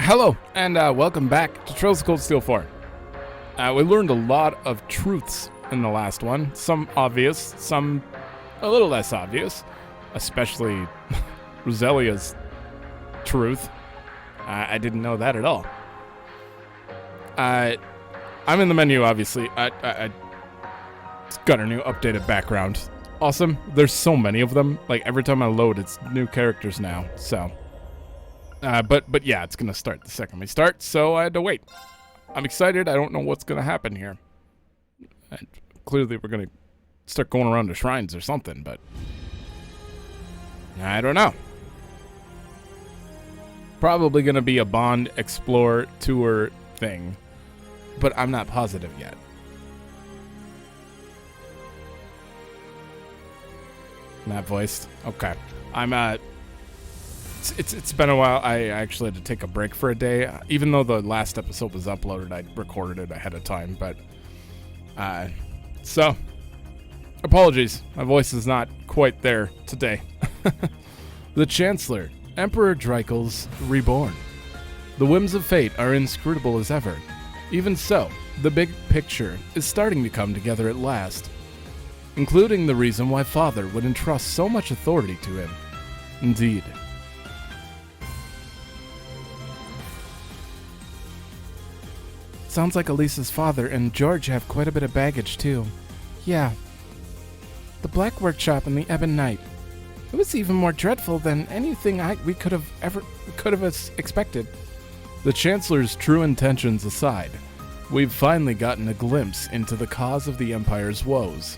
Hello, and welcome back to Trails of Cold Steel 4. We learned a lot of truths in the last one. Some obvious, some a little less obvious, especially Roselia's truth. I didn't know that at all. I'm in the menu, obviously. I got a new updated background. Awesome. There's so many of them. Like, every time I load, it's new characters now, so... But yeah, it's gonna start the second we start, so I had to wait. I'm excited. I don't know what's gonna happen here. And clearly we're gonna start going around to shrines or something, but I don't know. Probably gonna be a Bond Explore Tour thing, but I'm not positive yet. Not voiced? Okay. It's been a while. I actually had to take a break for a day. Even though the last episode was uploaded, I recorded it ahead of time, but... So, apologies. My voice is not quite there today. The Chancellor, Emperor Dreikel's reborn. The whims of fate are inscrutable as ever. Even so, the big picture is starting to come together at last, including the reason why Father would entrust so much authority to him. Indeed. Sounds like Elisa's father and George have quite a bit of baggage, too. Yeah. The Black Workshop and the Ebon Knight. It was even more dreadful than anything we could have expected. The Chancellor's true intentions aside, we've finally gotten a glimpse into the cause of the Empire's woes.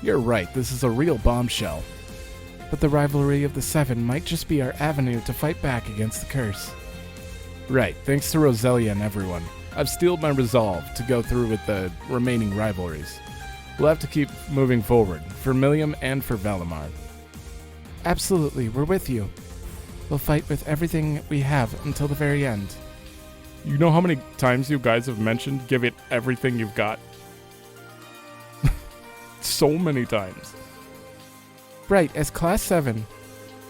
You're right, this is a real bombshell. But the rivalry of the Seven might just be our avenue to fight back against the curse. Right, thanks to Roselia and everyone. I've steeled my resolve to go through with the remaining rivalries. We'll have to keep moving forward, for Milliam and for Valimar. Absolutely, we're with you. We'll fight with everything we have until the very end. You know how many times you guys have mentioned give it everything you've got? So many times. Right, as Class 7.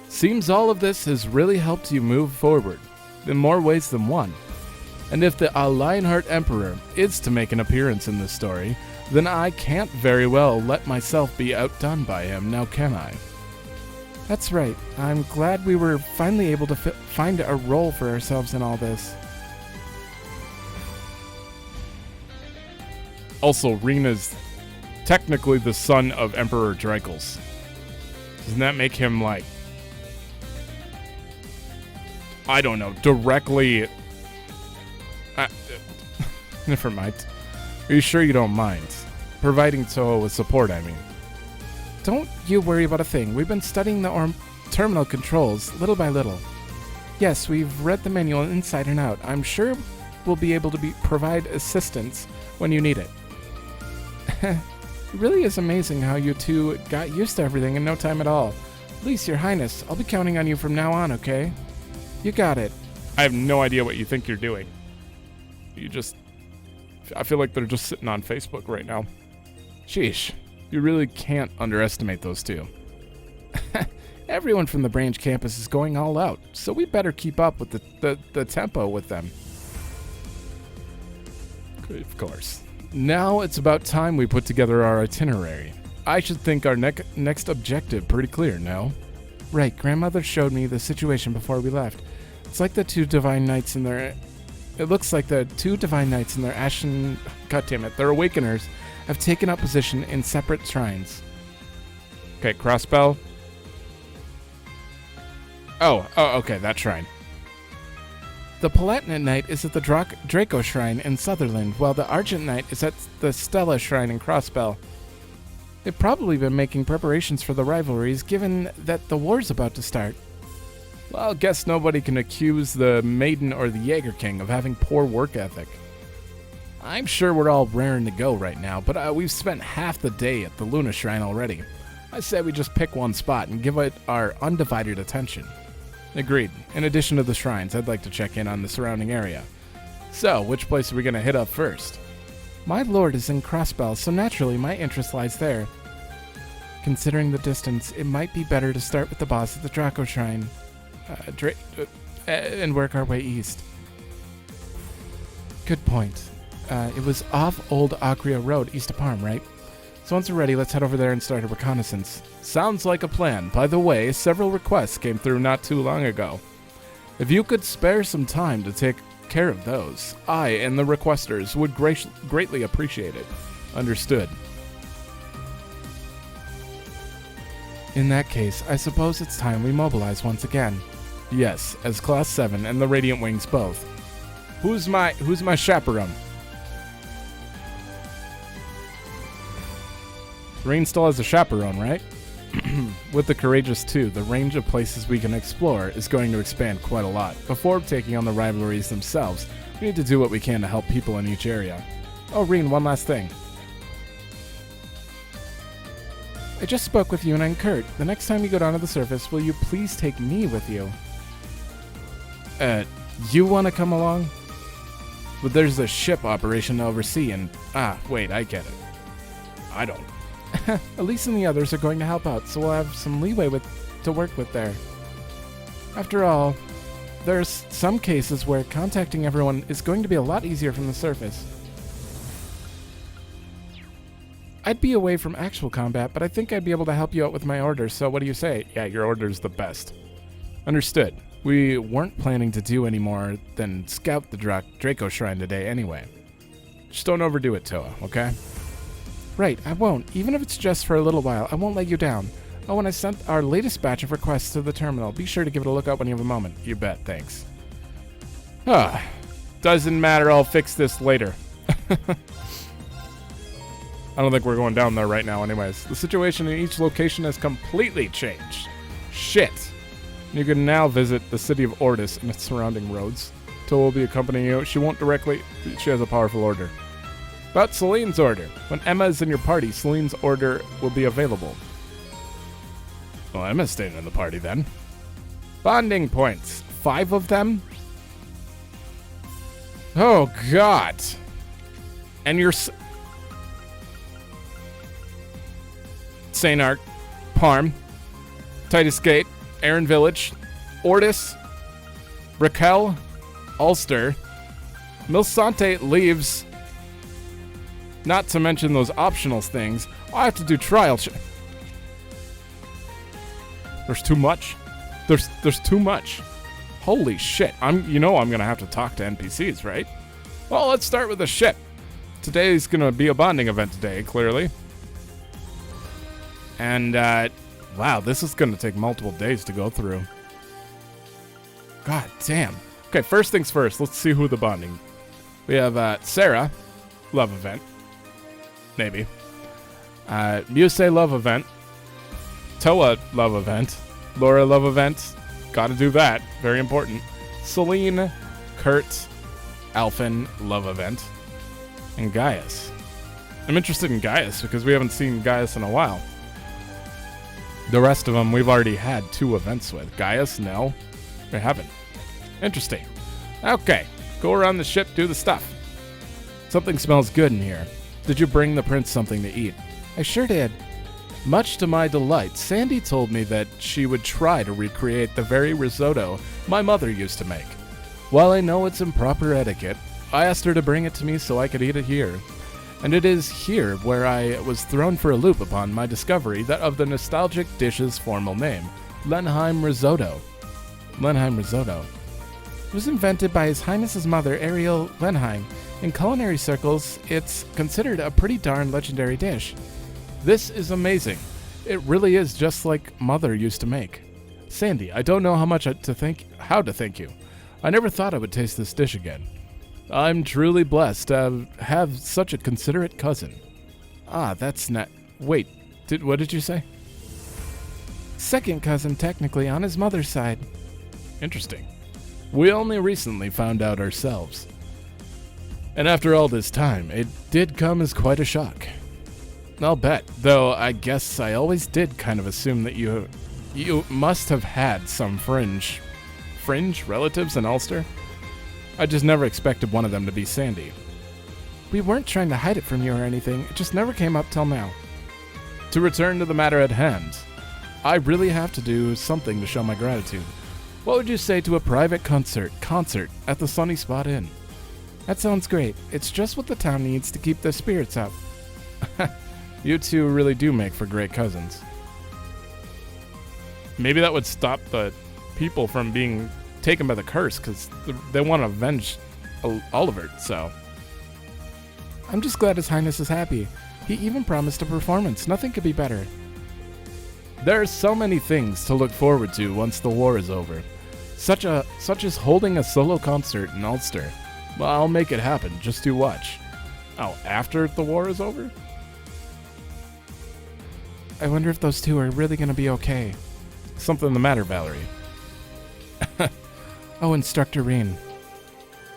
Seems all of this has really helped you move forward, in more ways than one. And if the Lionheart Emperor is to make an appearance in this story, then I can't very well let myself be outdone by him, now can I? That's right. I'm glad we were finally able to find a role for ourselves in all this. Also, Rena's technically the son of Emperor Dreikels. Doesn't that make him, like... I don't know, directly... Never mind. Are you sure you don't mind? Providing Toho with support, I mean. Don't you worry about a thing. We've been studying the terminal controls little by little. Yes, we've read the manual inside and out. I'm sure we'll be able to provide assistance when you need it. It really is amazing how you two got used to everything in no time at all. Please, Your Highness, I'll be counting on you from now on, okay? You got it. I have no idea what you think you're doing. I feel like they're just sitting on Facebook right now. Sheesh. You really can't underestimate those two. Everyone from the branch campus is going all out, so we better keep up with the tempo with them. Of course. Now it's about time we put together our itinerary. I should think our next objective pretty clear, no? Right, Grandmother showed me the situation before we left. It's like the two Divine Knights in their... It looks like the two Divine Knights and their Ashen... Goddammit, their Awakeners have taken up position in separate shrines. Okay, Crossbell. Oh, okay, that shrine. The Palatinate Knight is at the Draco Shrine in Sutherland, while the Argent Knight is at the Stella Shrine in Crossbell. They've probably been making preparations for the rivalries, given that the war's about to start. Well, guess nobody can accuse the Maiden or the Jaeger King of having poor work ethic. I'm sure we're all raring to go right now, but we've spent half the day at the Luna Shrine already. I say we just pick one spot and give it our undivided attention. Agreed. In addition to the shrines, I'd like to check in on the surrounding area. So, which place are we going to hit up first? My lord is in Crossbell, so naturally my interest lies there. Considering the distance, it might be better to start with the boss at the Draco Shrine and work our way east. Good point. It was off Old Acria Road, east of Parm, right? So once we're ready, let's head over there and start a reconnaissance. Sounds like a plan. By the way, several requests came through not too long ago. If you could spare some time to take care of those, I and the requesters would greatly appreciate it. Understood. In that case, I suppose it's time we mobilize once again. Yes, as Class 7 and the Radiant Wings both. Who's my chaperone? Rain still has a chaperone, right? With the Courageous 2, the range of places we can explore is going to expand quite a lot. Before taking on the rivalries themselves, we need to do what we can to help people in each area. Oh, Reen, one last thing. I just spoke with Yuna and Kurt. The next time you go down to the surface, will you please take me with you? You want to come along? But there's a ship operation to oversee and... wait, I get it. I don't. Elise and the others are going to help out, so we'll have some leeway to work with there. After all, there's some cases where contacting everyone is going to be a lot easier from the surface. I'd be away from actual combat, but I think I'd be able to help you out with my orders, so what do you say? Yeah, your order's the best. Understood. We weren't planning to do any more than scout the Draco Shrine today anyway. Just don't overdo it, Toa, okay? Right, I won't. Even if it's just for a little while, I won't let you down. Oh, and I sent our latest batch of requests to the terminal. Be sure to give it a look out when you have a moment. You bet, thanks. Doesn't matter, I'll fix this later. I don't think we're going down there right now anyways. The situation in each location has completely changed. Shit. You can now visit the city of Ordis and its surrounding roads. Toa will be accompanying you. She won't directly... She has a powerful order. About Celine's order. When Emma is in your party, Celine's order will be available. Well, Emma's staying in the party then. Bonding points. 5 of them? Oh, God. And you're... St. Arc, Parm, Titus Gate, Aaron Village, Ordis, Raquel, Ulster, Milsante leaves, not to mention those optional things. I have to do trial. There's too much. There's too much. Holy shit. I'm gonna have to talk to NPCs, right? Well, let's start with the ship. Today's gonna be a bonding event today, clearly. And, wow, this is going to take multiple days to go through. God damn. Okay, first things first, let's see who the bonding. We have, Sarah, love event. Maybe. Muse, love event. Toa, love event. Laura, love event. Gotta do that. Very important. Celine, Kurt, Alphen, love event. And Gaius. I'm interested in Gaius because we haven't seen Gaius in a while. The rest of them we've already had 2 events with. Gaius, no. We haven't. Interesting. Okay. Go around the ship, do the stuff. Something smells good in here. Did you bring the prince something to eat? I sure did. Much to my delight, Sandy told me that she would try to recreate the very risotto my mother used to make. While I know it's improper etiquette, I asked her to bring it to me so I could eat it here. And it is here where I was thrown for a loop upon my discovery that of the nostalgic dish's formal name, Lenheim Risotto. Lenheim Risotto. It was invented by His Highness's mother, Ariel Lenheim. In culinary circles, it's considered a pretty darn legendary dish. This is amazing. It really is just like Mother used to make. Sandy, I don't know how to thank you. I never thought I would taste this dish again. I'm truly blessed to have such a considerate cousin. That's not... Wait, what did you say? Second cousin, technically, on his mother's side. Interesting. We only recently found out ourselves. And after all this time, it did come as quite a shock. I'll bet, though I guess I always did kind of assume that you must have had some fringe relatives in Ulster. I just never expected one of them to be Sandy. We weren't trying to hide it from you or anything. It just never came up till now. To return to the matter at hand, I really have to do something to show my gratitude. What would you say to a private concert at the Sunny Spot Inn? That sounds great. It's just what the town needs to keep their spirits up. You two really do make for great cousins. Maybe that would stop the people from being taken by the curse, because they want to avenge Oliver, so. I'm just glad His Highness is happy. He even promised a performance. Nothing could be better. There are so many things to look forward to once the war is over. Such as holding a solo concert in Ulster. Well, I'll make it happen. Just you watch. Oh, after the war is over? I wonder if those two are really going to be okay. Something the matter, Valerie? Oh, Instructor Reen.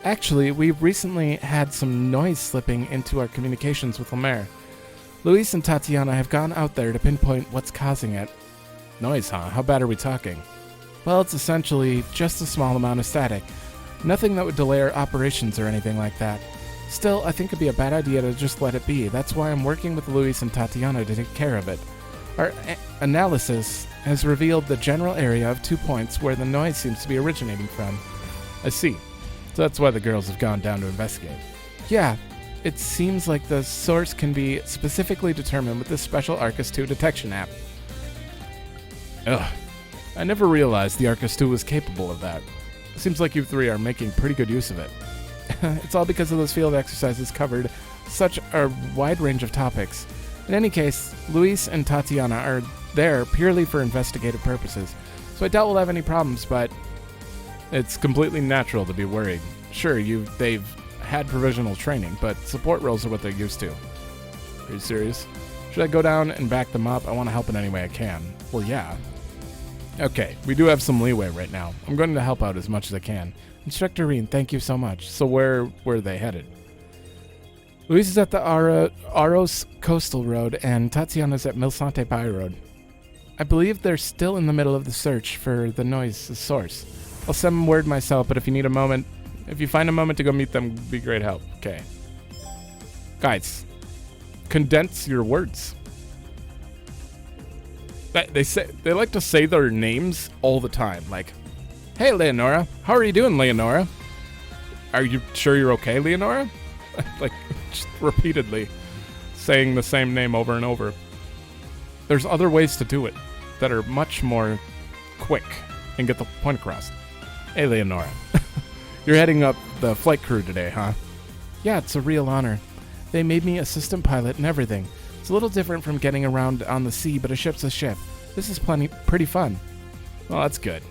Actually, we've recently had some noise slipping into our communications with Lemaire. Luis and Tatiana have gone out there to pinpoint what's causing it. Noise, huh? How bad are we talking? Well, it's essentially just a small amount of static. Nothing that would delay our operations or anything like that. Still, I think it'd be a bad idea to just let it be. That's why I'm working with Luis and Tatiana to take care of it. Our analysis has revealed the general area of 2 points where the noise seems to be originating from. I see. So that's why the girls have gone down to investigate. Yeah, it seems like the source can be specifically determined with this special Arcus 2 detection app. Ugh. I never realized the Arcus 2 was capable of that. Seems like you three are making pretty good use of it. It's all because of those field exercises covered such a wide range of topics. In any case, Luis and Tatiana are there purely for investigative purposes, so I doubt we'll have any problems, but it's completely natural to be worried. Sure, they've had provisional training, but support roles are what they're used to. Are you serious? Should I go down and back them up? I want to help in any way I can. Well, yeah. Okay, we do have some leeway right now. I'm going to help out as much as I can. Instructor Reen, thank you so much. So where are they headed? Luis is at the Aros Coastal Road, and Tatiana's at Milsante Bay Road. I believe they're still in the middle of the search for the noise source. I'll send them word myself, but if you find a moment to go meet them, it'd be great help. Okay. Guys, condense your words. They like to say their names all the time. Like, hey, Leonora. How are you doing, Leonora? Are you sure you're okay, Leonora? Like, just repeatedly saying the same name over and over. There's other ways to do it that are much more quick and get the point across. Hey, Leonora. You're heading up the flight crew today, huh? Yeah, it's a real honor. They made me assistant pilot and everything. It's a little different from getting around on the sea, but a ship's a ship. This is pretty fun. Well, that's good.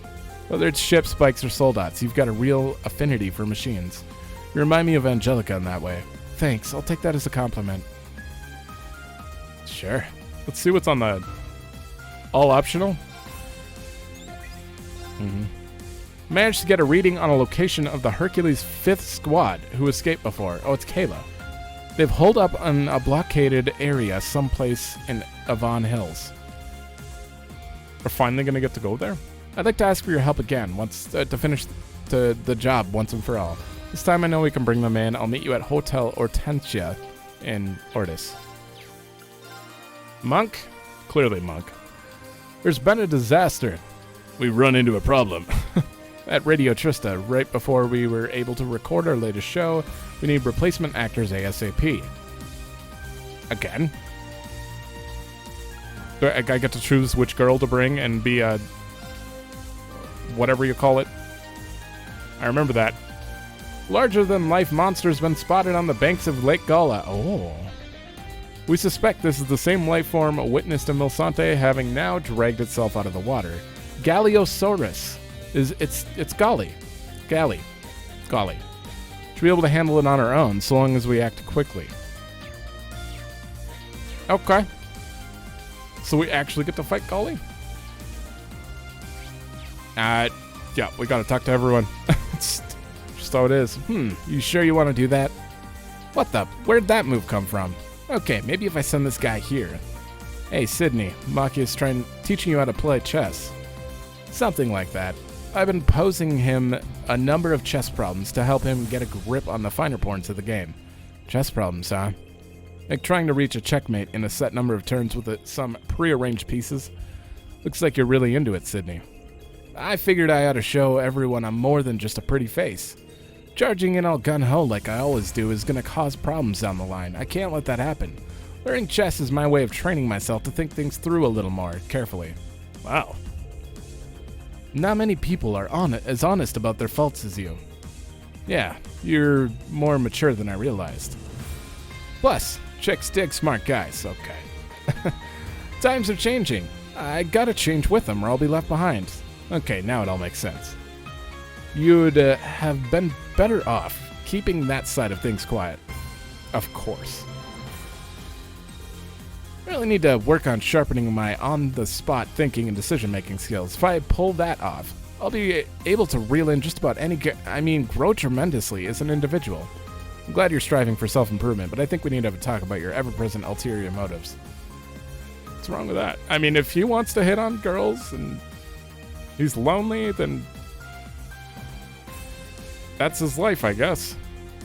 Whether it's ships, bikes, or soldats, you've got a real affinity for machines. You remind me of Angelica in that way. Thanks, I'll take that as a compliment. Sure. Let's see what's on the... all optional? Managed to get a reading on a location of the Hercules 5th Squad, who escaped before. Oh, it's Kayla. They've holed up in a blockaded area someplace in Avon Hills. We're finally going to get to go there? I'd like to ask for your help again, once to finish the job once and for all. This time I know we can bring them in. I'll meet you at Hotel Hortensia in Ortis. Monk? Clearly Monk. There's been a disaster. We've run into a problem. At Radio Trista, right before we were able to record our latest show, we need replacement actors ASAP. Again? Do I get to choose which girl to bring and be a... whatever you call it? I remember that. Larger-than-life monster's been spotted on the banks of Lake Gala. Oh. We suspect this is the same life form witnessed in Milsante, having now dragged itself out of the water. Galliosaurus. It's Golly. Gally. Should be able to handle it on our own, so long as we act quickly. Okay. So we actually get to fight Golly? Yeah, we gotta talk to everyone. It's just how it is. You sure you want to do that? What the? Where'd that move come from? Okay, maybe if I send this guy here. Hey, Sydney, Makia's teaching you how to play chess. Something like that. I've been posing him a number of chess problems to help him get a grip on the finer points of the game. Chess problems, huh? Like trying to reach a checkmate in a set number of turns with some prearranged pieces. Looks like you're really into it, Sydney. I figured I ought to show everyone I'm more than just a pretty face. Charging in all gun-ho like I always do is going to cause problems down the line. I can't let that happen. Learning chess is my way of training myself to think things through a little more carefully. Wow. Not many people are as honest about their faults as you. Yeah, you're more mature than I realized. Plus, chicks dig smart guys, okay. Times are changing. I gotta change with them or I'll be left behind. Okay, now it all makes sense. You'd have been better off keeping that side of things quiet. Of course. I really need to work on sharpening my on-the-spot thinking and decision-making skills. If I pull that off, I'll be able to reel in just about grow tremendously as an individual. I'm glad you're striving for self-improvement, but I think we need to have a talk about your ever-present ulterior motives. What's wrong with that? I mean, if he wants to hit on girls and he's lonely, then that's his life, I guess.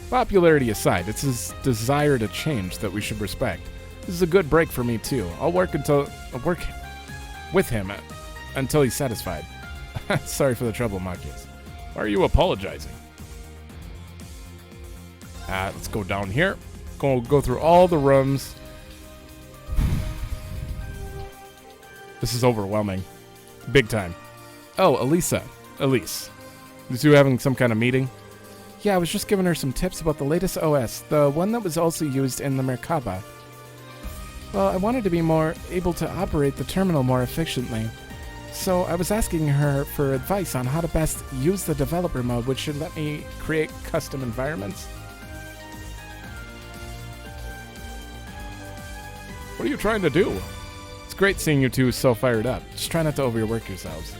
Popularity aside, it's his desire to change that we should respect. This is a good break for me, too. I'll work with him until he's satisfied. Sorry for the trouble, Makis. Why are you apologizing? Let's go down here. Go through all the rooms. This is overwhelming. Big time. Oh, Elise. Is you having some kind of meeting? Yeah, I was just giving her some tips about the latest OS, the one that was also used in the Merkaba. Well, I wanted to be more able to operate the terminal more efficiently. So I was asking her for advice on how to best use the developer mode, which should let me create custom environments. What are you trying to do? It's great seeing you two so fired up. Just try not to overwork yourselves.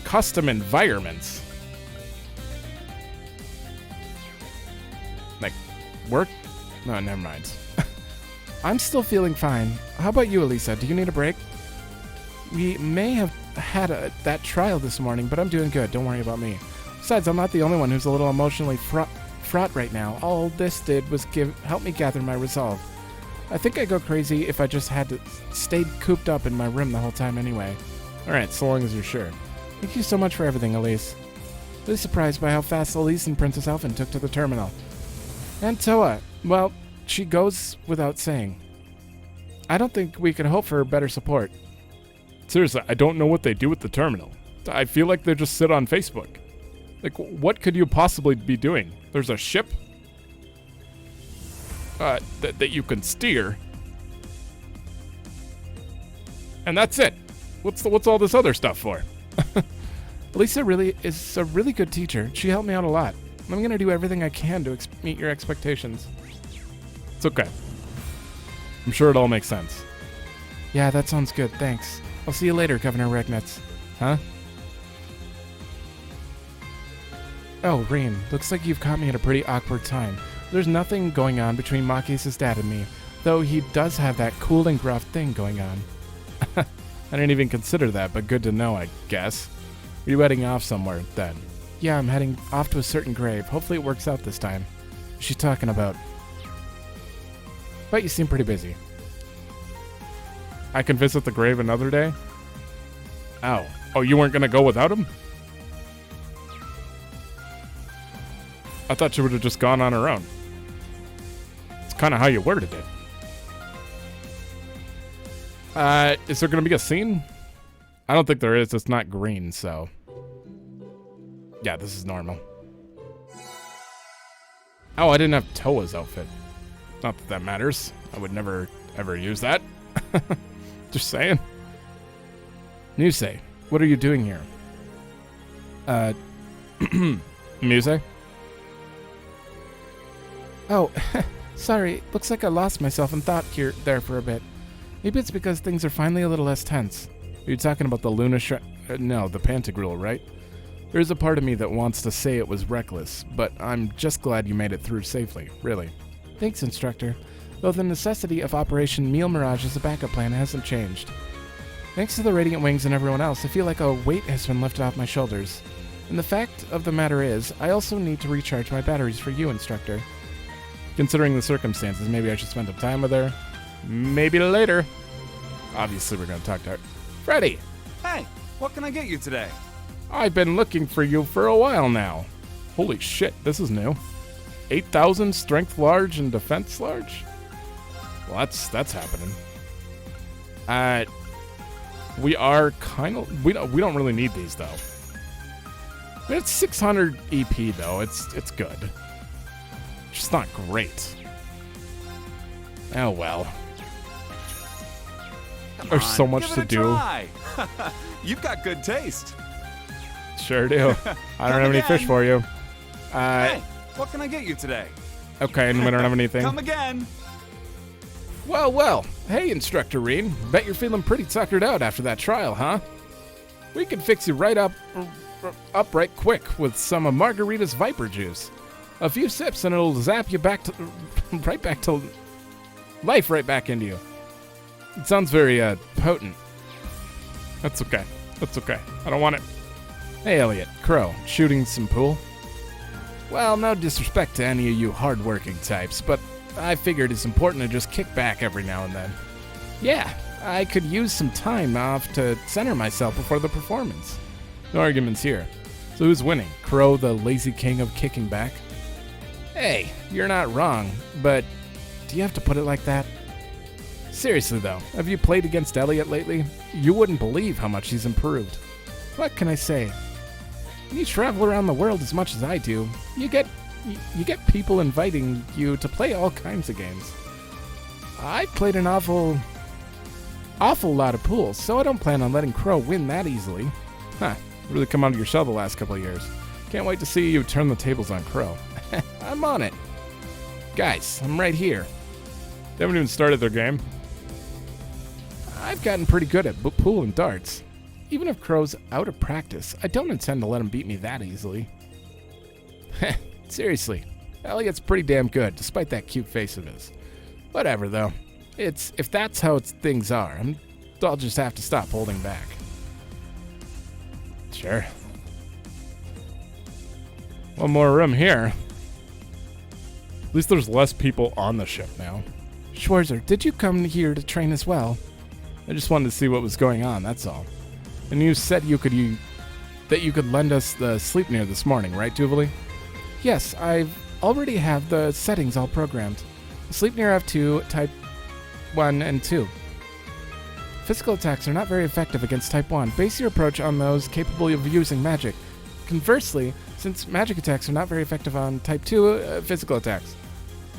Custom environments. Like, work? No, never mind. I'm still feeling fine. How about you, Elisa? Do you need a break? We may have had that trial this morning, but I'm doing good. Don't worry about me. Besides, I'm not the only one who's a little emotionally fraught right now. All this did was help me gather my resolve. I think I'd go crazy if I just had to stay cooped up in my room the whole time anyway. Alright, so long as you're sure. Thank you so much for everything, Elise. Really surprised by how fast Elise and Princess Elfin took to the terminal. And Toa, well, she goes without saying. I don't think we could hope for better support. Seriously, I don't know what they do with the terminal. I feel like they just sit on Facebook. Like, what could you possibly be doing? There's a ship that you can steer, and that's it. What's all this other stuff for? Lisa really is a really good teacher. She helped me out a lot. I'm gonna do everything I can to meet your expectations. It's okay. I'm sure it all makes sense. Yeah, that sounds good. Thanks. I'll see you later, Governor Regnitz. Huh? Oh, Reen, looks like you've caught me at a pretty awkward time. There's nothing going on between Makis' dad and me, though he does have that cool and gruff thing going on. I didn't even consider that, but good to know, I guess. Are you heading off somewhere, then? Yeah, I'm heading off to a certain grave. Hopefully it works out this time. What's she talking about? But you seem pretty busy. I can visit the grave another day? Ow. Oh, you weren't gonna go without him? I thought she would have just gone on her own. It's kind of how you worded it. Is there going to be a scene? I don't think there is. It's not green, so... Yeah, this is normal. Oh, I didn't have Toa's outfit. Not that that matters. I would never, ever use that. Just saying. Muse, what are you doing here? Muse? Oh, sorry. Looks like I lost myself in thought there for a bit. Maybe it's because things are finally a little less tense. Are you talking about the Luna no, the Pantagruel, right? There's a part of me that wants to say it was reckless, but I'm just glad you made it through safely, really. Thanks, Instructor. Though the necessity of Operation Meal Mirage as a backup plan hasn't changed. Thanks to the Radiant Wings and everyone else, I feel like a weight has been lifted off my shoulders. And the fact of the matter is, I also need to recharge my batteries for you, Instructor. Considering the circumstances, maybe I should spend some time with her. Maybe later. Obviously, we're going to talk to her. Freddy! Hey, what can I get you today? I've been looking for you for a while now. Holy shit, this is new. 8,000 strength large and defense large? Well, that's happening. We are kind of... We don't really need these, though. I mean, it's 600 EP, though. It's good. Just not great. Oh, well. There's so much to do. You've got good taste. Sure do. I don't have any fish for you. Hey, what can I get you today? Okay, and we don't have anything. Come again. Well. Hey, Instructor Reen. Bet you're feeling pretty tuckered out after that trial, huh? We can fix you right up right quick with some of Margarita's Viper Juice. A few sips and it'll zap you back to life right back into you. It sounds very potent. That's okay. I don't want it. Hey, Elliot. Crow. Shooting some pool? Well, no disrespect to any of you hard-working types, but I figured it's important to just kick back every now and then. Yeah, I could use some time off to center myself before the performance. No arguments here. So who's winning? Crow, the lazy king of kicking back? Hey, you're not wrong, but do you have to put it like that? Seriously though, have you played against Elliot lately? You wouldn't believe how much he's improved. What can I say? When you travel around the world as much as I do, you get people inviting you to play all kinds of games. I played an awful lot of pool, so I don't plan on letting Crow win that easily. Huh, really come out of your shell the last couple of years. Can't wait to see you turn the tables on Crow. I'm on it. Guys, I'm right here. They haven't even started their game. I've gotten pretty good at pool and darts. Even if Crow's out of practice, I don't intend to let him beat me that easily. Seriously, Elliot's pretty damn good, despite that cute face of his. Whatever, though. If that's how things are, I'll just have to stop holding back. Sure. One more room here. At least there's less people on the ship now. Schwarzer, did you come here to train as well? I just wanted to see what was going on, that's all. And you said that you could lend us the Sleipnir this morning, right, Jubilee? Yes, I've already have the settings all programmed. Sleipnir have 2, Type 1 and 2. Physical attacks are not very effective against Type 1. Base your approach on those capable of using magic. Conversely, since magic attacks are not very effective on Type 2 physical attacks.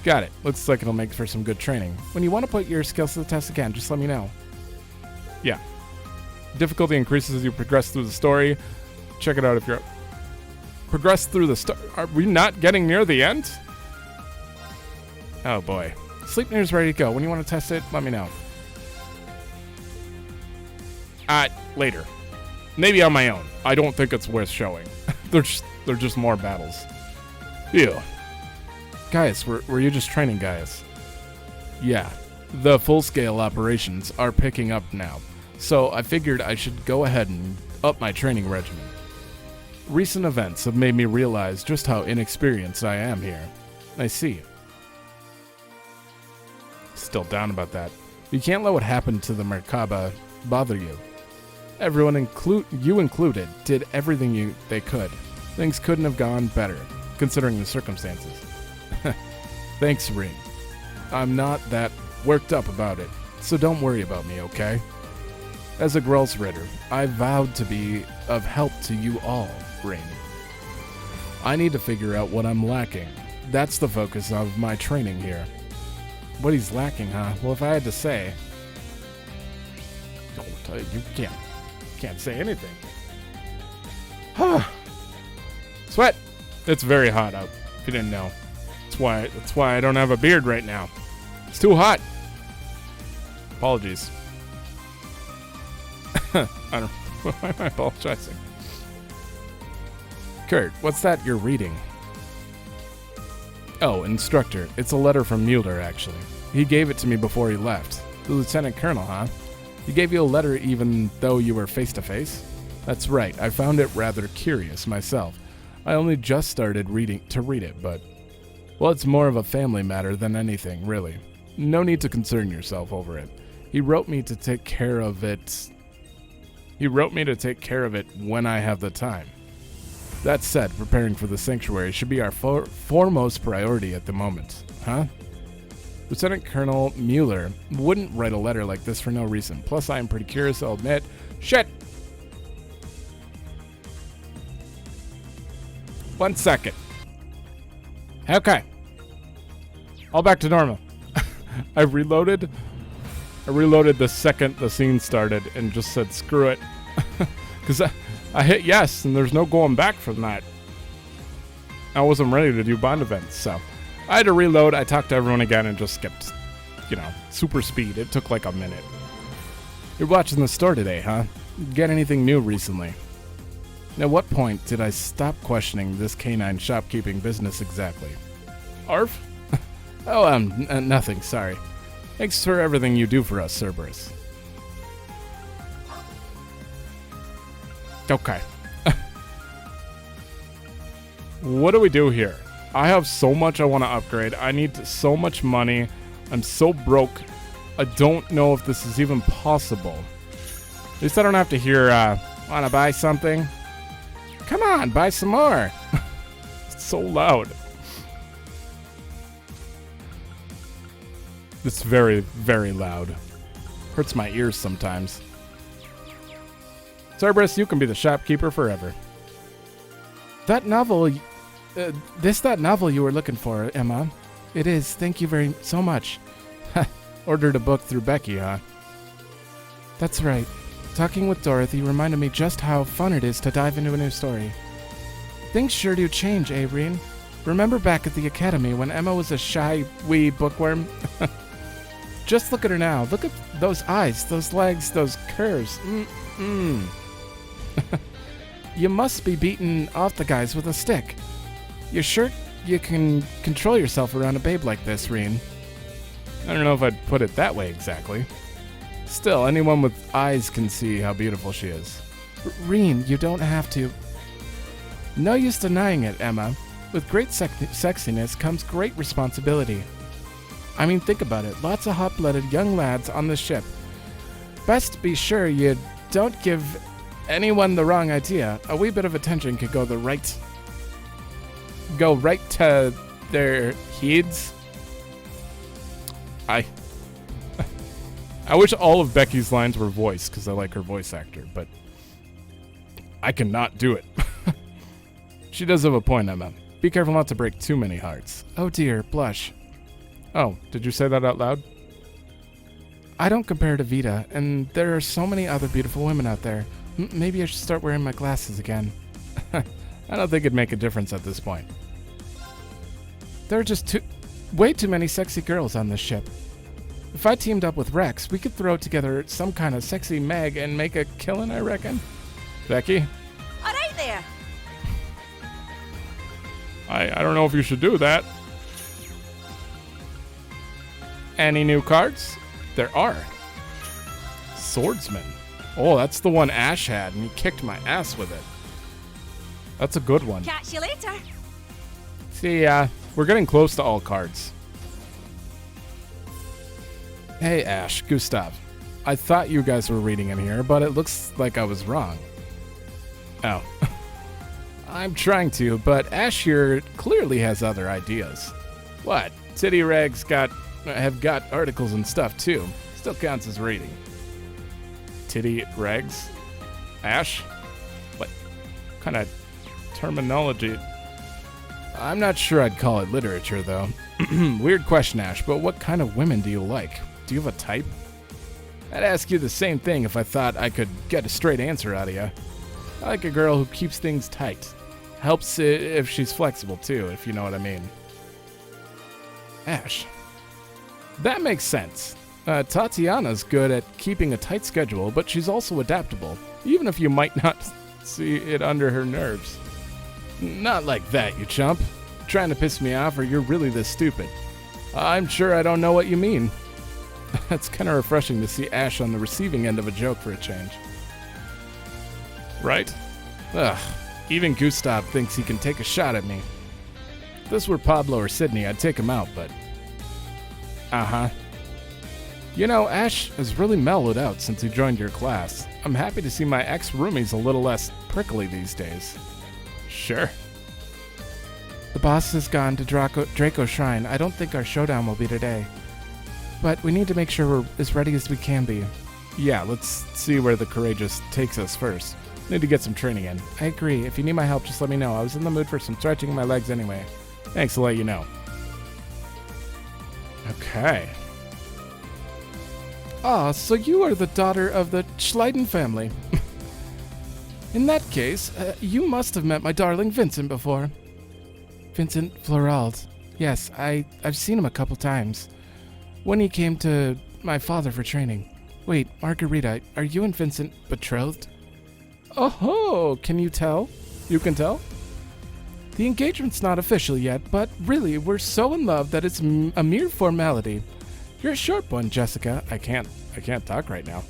Got it. Looks like it'll make for some good training. When you want to put your skills to the test again, just let me know. Yeah. Difficulty increases as you progress through the story. Check it out if you're... Progress through the story. Are we not getting near the end? Oh boy. Sleipnir's ready to go. When you want to test it, let me know. Later. Maybe on my own. I don't think it's worth showing. They're just more battles. Ew. Gaius, were you just training Gaius? Yeah. The full-scale operations are picking up now. So I figured I should go ahead and up my training regimen. Recent events have made me realize just how inexperienced I am here. I see. Still down about that. You can't let what happened to the Merkaba bother you. Everyone, you included, did everything they could. Things couldn't have gone better, considering the circumstances. Thanks, Rin. I'm not that worked up about it, so don't worry about me, okay? As a Grelsritter, I vowed to be of help to you all, Rin. I need to figure out what I'm lacking. That's the focus of my training here. What he's lacking, huh? Well, if I had to say... You can't say anything. Sweat! It's very hot out, if you didn't know. That's why I don't have a beard right now. It's too hot. Apologies. I don't... Why am I apologizing? Kurt, what's that you're reading? Oh, Instructor. It's a letter from Mueller, actually. He gave it to me before he left. The Lieutenant Colonel, huh? He gave you a letter even though you were face-to-face? That's right. I found it rather curious myself. I only just started to read it, but... Well, it's more of a family matter than anything, really. No need to concern yourself over it. He wrote me to take care of it. He wrote me to take care of it when I have the time. That said, preparing for the sanctuary should be our foremost priority at the moment, huh? Lieutenant Colonel Mueller wouldn't write a letter like this for no reason. Plus, I am pretty curious, I'll admit. Shit! 1 second. Okay. All back to normal. I reloaded the second the scene started and just said screw it. Because I hit yes, and there's no going back from that. I wasn't ready to do Bond events, so I had to reload. I talked to everyone again and just skipped, super speed. It took like a minute. You're watching the store today, huh? Get anything new recently? At what point did I stop questioning this canine shopkeeping business exactly? Arf? Oh, nothing, sorry. Thanks for everything you do for us, Cerberus. Okay. What do we do here? I have so much I want to upgrade. I need so much money. I'm so broke. I don't know if this is even possible. At least I don't have to hear, want to buy something? Come on, buy some more. It's so loud. It's very, very loud. Hurts my ears sometimes. Cerberus, you can be the shopkeeper forever. That novel, that novel you were looking for, Emma. It is, thank you so much. Ordered a book through Becky, huh? That's right. Talking with Dorothy reminded me just how fun it is to dive into a new story. Things sure do change, Abreen. Remember back at the academy when Emma was a shy, wee bookworm? Just look at her now. Look at those eyes, those legs, those curves. You must be beating off the guys with a stick. You're sure you can control yourself around a babe like this, Reen? I don't know if I'd put it that way exactly. Still, anyone with eyes can see how beautiful she is. Reen, you don't have to. No use denying it, Emma. With great sexiness comes great responsibility. I mean, think about it. Lots of hot-blooded young lads on the ship. Best be sure you don't give anyone the wrong idea. A wee bit of attention could go right to their heads. I wish all of Becky's lines were voiced, because I like her voice actor, but I cannot do it. She does have a point, Emma. Be careful not to break too many hearts. Oh dear, blush. Oh, did you say that out loud? I don't compare to Vita, and there are so many other beautiful women out there. Maybe I should start wearing my glasses again. I don't think it'd make a difference at this point. There are just way too many sexy girls on this ship. If I teamed up with Rex, we could throw together some kind of sexy mag and make a killin', I reckon. Becky? All right there. I don't know if you should do that. Any new cards? There are. Swordsman. Oh, that's the one Ash had, and he kicked my ass with it. That's a good one. Catch you later. See, we're getting close to all cards. Hey, Ash, Gustav. I thought you guys were reading in here, but it looks like I was wrong. Oh. I'm trying to, but Ash here clearly has other ideas. What? Titty Rags have got articles and stuff, too. Still counts as reading. Titty Rags? Ash? What kind of terminology? I'm not sure I'd call it literature, though. Weird question, Ash, but what kind of women do you like? Do you have a type? I'd ask you the same thing if I thought I could get a straight answer out of you. I like a girl who keeps things tight. Helps if she's flexible, too, if you know what I mean. Ash. That makes sense. Tatiana's good at keeping a tight schedule, but she's also adaptable, even if you might not see it under her nerves. Not like that, you chump. Trying to piss me off, or you're really this stupid. I'm sure I don't know what you mean. It's kind of refreshing to see Ash on the receiving end of a joke for a change. Right? Ugh. Even Gustav thinks he can take a shot at me. If this were Pablo or Sydney, I'd take him out, but... Uh-huh. You know, Ash has really mellowed out since he joined your class. I'm happy to see my ex-roomie's a little less prickly these days. Sure. The boss has gone to Draco Shrine. I don't think our showdown will be today. But we need to make sure we're as ready as we can be. Yeah, let's see where the Courageous takes us first. Need to get some training in. I agree. If you need my help, just let me know. I was in the mood for some stretching in my legs anyway. Thanks, I'll let you know. Okay. Ah, so you are the daughter of the Schleiden family. In that case, you must have met my darling Vincent before. Vincent Florald. Yes, I've seen him a couple times. When he came to my father for training. Wait, Margarita, are you and Vincent betrothed? Oh, can you tell? You can tell? The engagement's not official yet, but really, we're so in love that it's a mere formality. You're a short one, Jessica. I can't talk right now.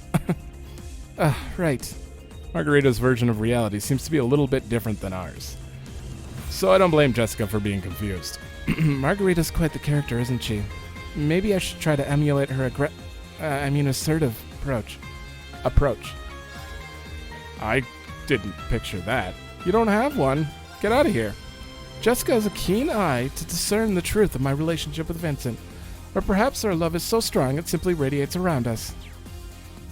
Right. Margarita's version of reality seems to be a little bit different than ours. So I don't blame Jessica for being confused. Margarita's quite the character, isn't she? Maybe I should try to emulate her assertive approach. I didn't picture that. You don't have one. Get out of here. Jessica has a keen eye to discern the truth of my relationship with Vincent. Or perhaps our love is so strong it simply radiates around us.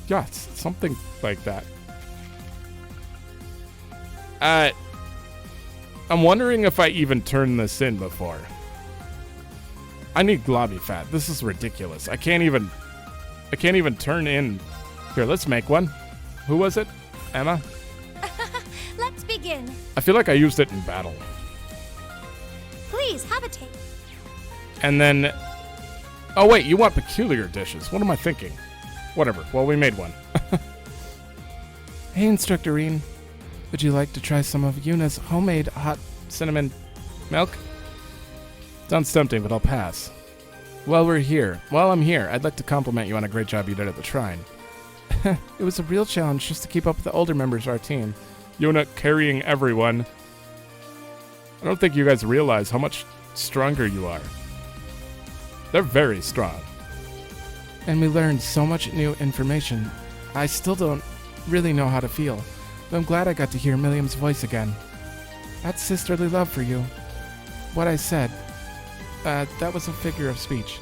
Yes, something like that. I'm wondering if I even turned this in before. I need globby fat. This is ridiculous. I can't even turn in. Here, let's make one. Who was it? Emma? Let's begin. I feel like I used it in battle. Please, have a taste. And then... Oh, wait, you want peculiar dishes. What am I thinking? Whatever. Well, we made one. Hey, Instructor Reen. Would you like to try some of Yuna's homemade hot cinnamon milk? Sounds tempting, but I'll pass. While I'm here, I'd like to compliment you on a great job you did at the shrine. It was a real challenge just to keep up with the older members of our team. Yuna carrying everyone. I don't think you guys realize how much stronger you are. They're very strong. And we learned so much new information. I still don't really know how to feel, but I'm glad I got to hear Milliam's voice again. That's sisterly love for you. What I said, that was a figure of speech.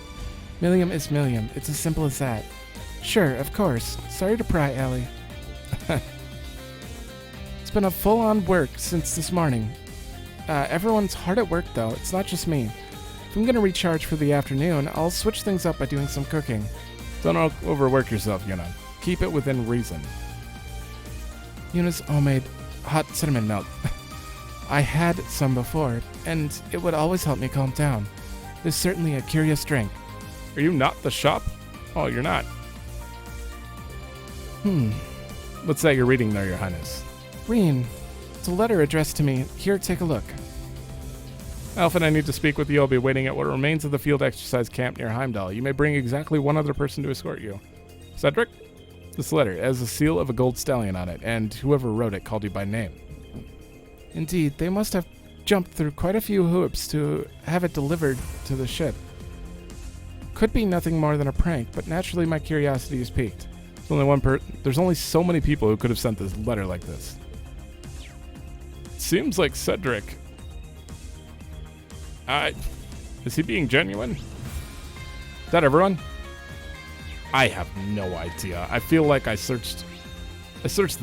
Milliam is Milliam. It's as simple as that. Sure, of course. Sorry to pry, Allie. It's been a full-on work since this morning. Everyone's hard at work, though. It's not just me. If I'm going to recharge for the afternoon, I'll switch things up by doing some cooking. Don't overwork yourself, Yuna. Keep it within reason. Yuna's homemade hot cinnamon milk. I had some before, and it would always help me calm down. It's certainly a curious drink. Are you not the shop? Oh, you're not. What's that you're reading there, Your Highness? Reen, it's a letter addressed to me. Here, take a look. Alpha and I need to speak with you. I'll be waiting at what remains of the field exercise camp near Heimdall. You may bring exactly one other person to escort you. Cedric? This letter has the seal of a gold stallion on it, and whoever wrote it called you by name. Indeed, they must have jumped through quite a few hoops to have it delivered to the ship. Could be nothing more than a prank, but naturally my curiosity is piqued. There's only so many people who could have sent this letter like this. Seems like Cedric. Is he being genuine? Is that everyone? I have no idea. I feel like I searched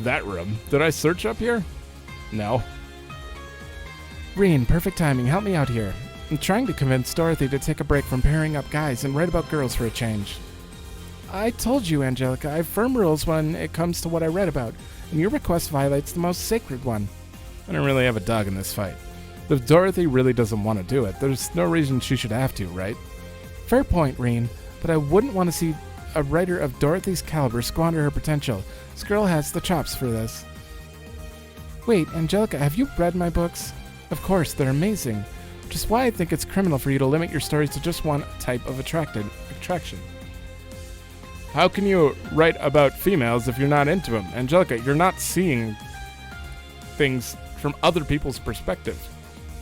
that room. Did I search up here? No. Reen, perfect timing. Help me out here. I'm trying to convince Dorothy to take a break from pairing up guys and write about girls for a change. I told you, Angelica, I have firm rules when it comes to what I read about, and your request violates the most sacred one. I don't really have a dog in this fight. If Dorothy really doesn't want to do it, there's no reason she should have to, right? Fair point, Reen, but I wouldn't want to see a writer of Dorothy's caliber squander her potential. This girl has the chops for this. Wait, Angelica, have you read my books? Of course, they're amazing, which is why I think it's criminal for you to limit your stories to just one type of attraction. How can you write about females if you're not into them? Angelica, you're not seeing things from other people's perspective.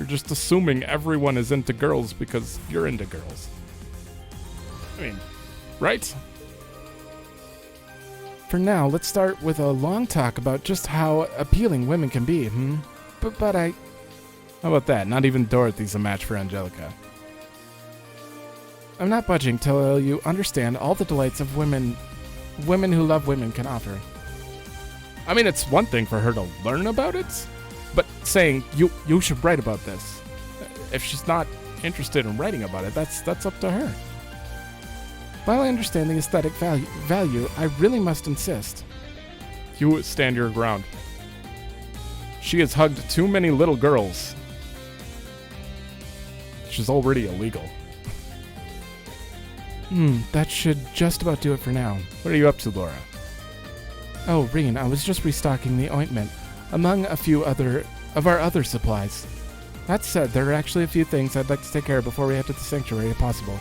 You're just assuming everyone is into girls because you're into girls. I mean, right? For now, let's start with a long talk about just how appealing women can be, But how about that? Not even Dorothy's a match for Angelica. I'm not budging till you understand all the delights of women who love women can offer. I mean, it's one thing for her to learn about it, but saying, you should write about this. If she's not interested in writing about it, that's up to her. While I understand the aesthetic value, I really must insist. You stand your ground. She has hugged too many little girls. She's already illegal. That should just about do it for now. What are you up to, Laura? Oh, Reen, I was just restocking the ointment, among a few of our other supplies. That said, there are actually a few things I'd like to take care of before we head to the sanctuary, if possible.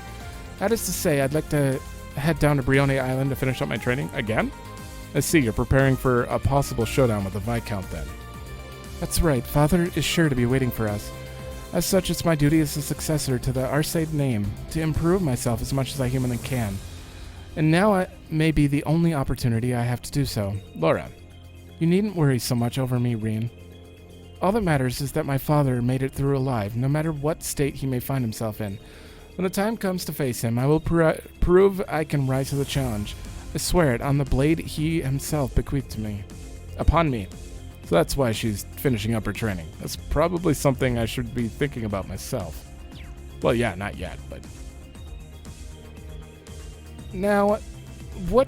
That is to say, I'd like to head down to Brione Island to finish up my training. Again? I see, you're preparing for a possible showdown with the Viscount then. That's right, Father is sure to be waiting for us. As such, it's my duty as a successor to the Arcade name to improve myself as much as I humanly can. And now it may be the only opportunity I have to do so. Laura, you needn't worry so much over me, Reen. All that matters is that my father made it through alive, no matter what state he may find himself in. When the time comes to face him, I will prove I can rise to the challenge. I swear it on the blade he himself bequeathed to me. Upon me. So that's why she's finishing up her training. That's probably something I should be thinking about myself. Well, yeah, not yet, but... Now, what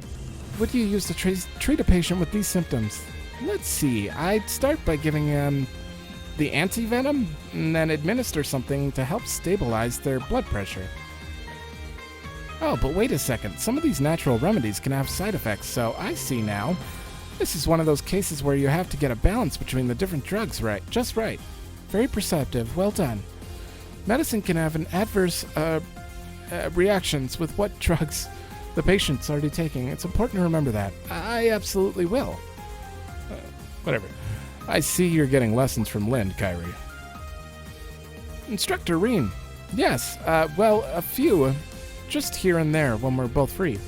would you use to treat a patient with these symptoms? Let's see. I'd start by giving them the anti-venom, and then administer something to help stabilize their blood pressure. Oh, but wait a second. Some of these natural remedies can have side effects, so I see now. This is one of those cases where you have to get a balance between the different drugs right. Just right. Very perceptive. Well done. Medicine can have an adverse reactions with what drugs the patient's already taking. It's important to remember that. I absolutely will. Whatever. I see you're getting lessons from Lind, Kyrie. Instructor Reen. Yes, well, a few. Just here and there when we're both free.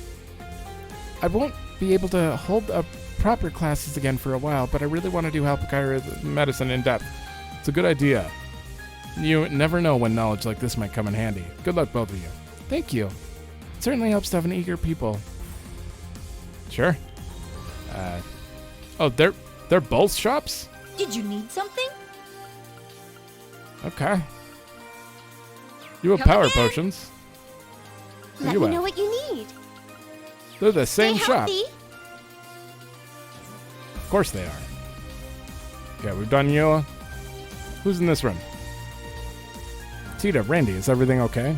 I won't be able to hold up proper classes again for a while, but I really want to do help Kyrie with medicine in depth. It's a good idea. You never know when knowledge like this might come in handy. Good luck, both of you. Thank you. It certainly helps to have an eager people. Sure. Oh, they're both shops? Did you need something? Okay. You have Come power again. potions. Where Let you me at? know what you need. They're the same Stay shop. healthy. Of course they are. Okay, we've done you. Who's in this room? Tita, Randy, is everything okay?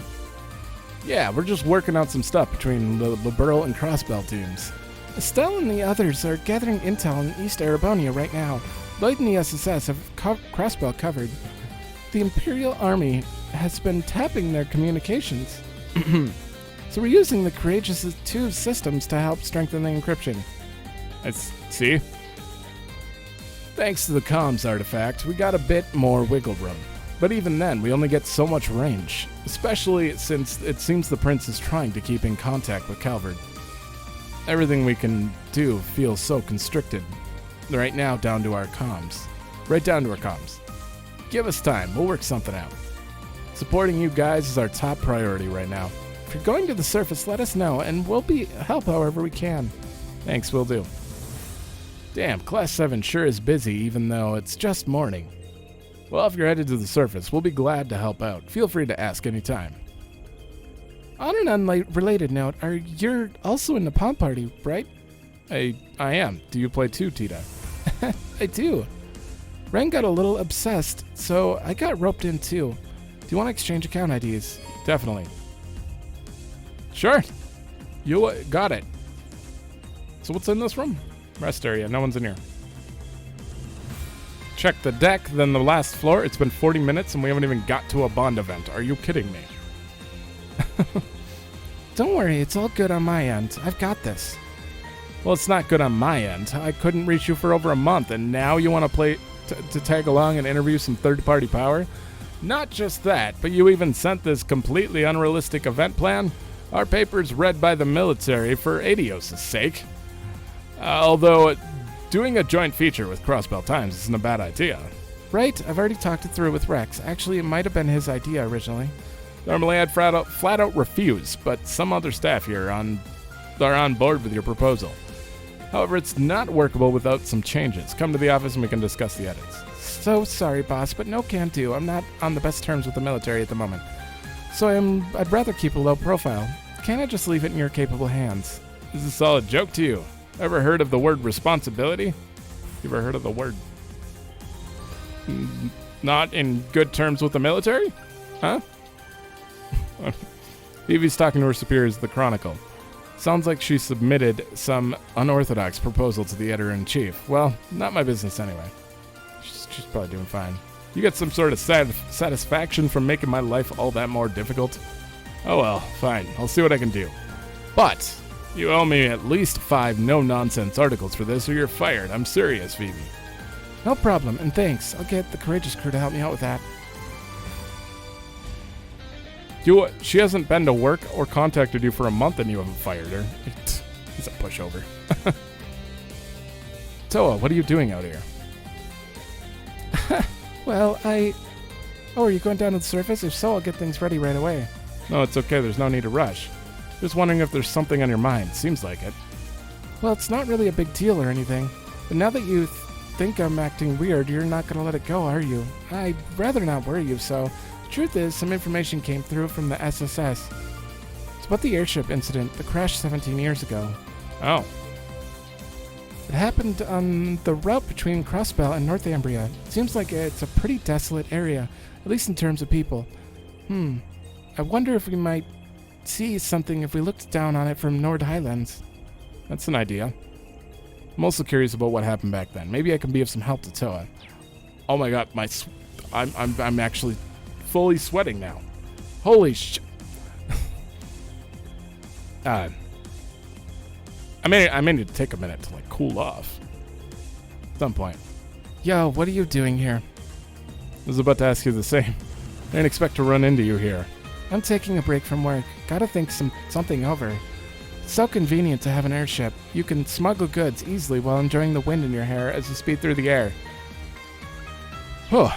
Yeah, we're just working out some stuff between the Liberal and Crossbell teams. Estelle and the others are gathering intel in East Arabonia right now. Lloyd and the SSS have Crossbell covered. The Imperial Army has been tapping their communications. So we're using the Courageous 2 systems to help strengthen the encryption. See? Thanks to the comms artifact, we got a bit more wiggle room. But even then, we only get so much range, especially since it seems the prince is trying to keep in contact with Calvard. Everything we can do feels so constricted. Right now, down to our comms. Right down to our comms. Give us time, we'll work something out. Supporting you guys is our top priority right now. If you're going to the surface, let us know, and we'll help however we can. Thanks, will do. Damn, Class 7 sure is busy, even though it's just morning. Well, if you're headed to the surface, we'll be glad to help out. Feel free to ask anytime. On an unrelated note, you're also in the Palm Party, right? I am. Do you play too, Tita? I do. Ren got a little obsessed, so I got roped in too. Do you want to exchange account IDs? Definitely. Sure. You got it. So what's in this room? Rest area. No one's in here. Check the deck, then the last floor. It's been 40 minutes and we haven't even got to a Bond event. Are you kidding me? Don't worry, it's all good on my end. I've got this. Well, it's not good on my end. I couldn't reach you for over a month, and now you want to play to tag along and interview some third-party power? Not just that, but you even sent this completely unrealistic event plan? Our paper's read by the military for Adios' sake. Although, doing a joint feature with Crossbell Times isn't a bad idea. Right, I've already talked it through with Rex. Actually, it might have been his idea originally. Normally I'd flat out refuse, but some other staff here are on board with your proposal. However, it's not workable without some changes. Come to the office and we can discuss the edits. So sorry, boss, but no can do. I'm not on the best terms with the military at the moment. So I'd rather keep a low profile. Can't I just leave it in your capable hands? This is a solid joke to you. Ever heard of the word responsibility? You ever heard of the word not in good terms with the military? Huh? Evie's talking to her superiors at the Chronicle. Sounds like she submitted some unorthodox proposal to the editor-in-chief. Well, not my business anyway. She's probably doing fine. You get some sort of satisfaction from making my life all that more difficult? Oh well, fine. I'll see what I can do. But you owe me at least 5 no-nonsense articles for this or you're fired. I'm serious, Phoebe. No problem, and thanks. I'll get the Courageous crew to help me out with that. She hasn't been to work or contacted you for a month and you haven't fired her. He's a pushover. Toa, what are you doing out here? Well, Oh, are you going down to the surface? If so, I'll get things ready right away. No, it's okay. There's no need to rush. Just wondering if there's something on your mind. Seems like it. Well, it's not really a big deal or anything. But now that you think I'm acting weird, you're not going to let it go, are you? I'd rather not worry you, so... The truth is, some information came through from the SSS. It's about the airship incident, the crash 17 years ago. Oh. It happened on the route between Crossbell and Northumbria. Seems like it's a pretty desolate area, at least in terms of people. I wonder if we might see something if we looked down on it from Nord Highlands. That's an idea. I'm also curious about what happened back then. Maybe I can be of some help to Toa. Oh my god, I'm actually fully sweating now. Holy shit. I may need to take a minute to cool off. At some point. Yo, what are you doing here? I was about to ask you the same. I didn't expect to run into you here. I'm taking a break from work. Gotta think something over. It's so convenient to have an airship. You can smuggle goods easily while enjoying the wind in your hair as you speed through the air. Huh.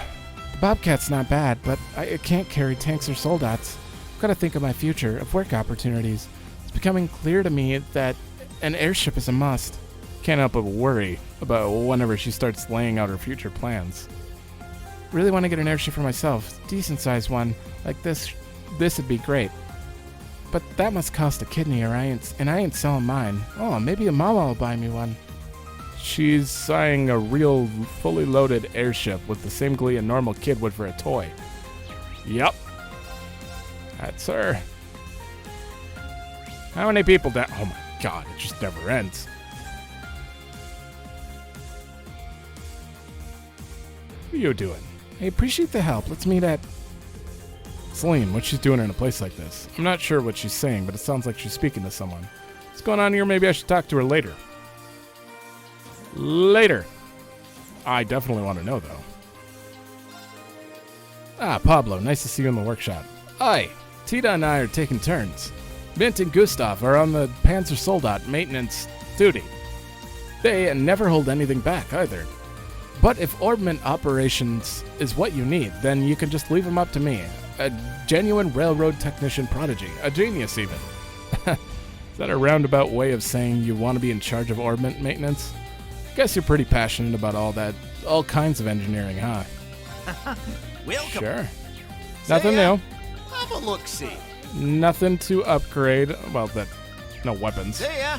The Bobcat's not bad, but I can't carry tanks or soldats. I've gotta think of my future, of work opportunities. It's becoming clear to me that an airship is a must. Can't help but worry about whenever she starts laying out her future plans. Really want to get an airship for myself. Decent-sized one. Like this would be great. But that must cost a kidney, and I ain't selling mine. Oh, maybe a mama will buy me one. She's eyeing a real, fully loaded airship with the same glee a normal kid would for a toy. Yep. That's her. How many people down? Oh my god, it just never ends. What are you doing? I appreciate the help. Let's meet at... Celine, what's she doing in a place like this? I'm not sure what she's saying, but it sounds like she's speaking to someone. What's going on here? Maybe I should talk to her later. Later. I definitely want to know, though. Ah, Pablo, nice to see you in the workshop. Aye, Tita and I are taking turns. Vint and Gustav are on the Panzer Soldat maintenance duty. They never hold anything back, either. But if orbment operations is what you need, then you can just leave them up to me. A genuine railroad technician prodigy. A genius, even. Is that a roundabout way of saying you want to be in charge of orbment maintenance? Guess you're pretty passionate about all kinds of engineering, huh? Welcome. Sure. Nothing new. Have a look-see. Nothing to upgrade. Well, no weapons. See ya.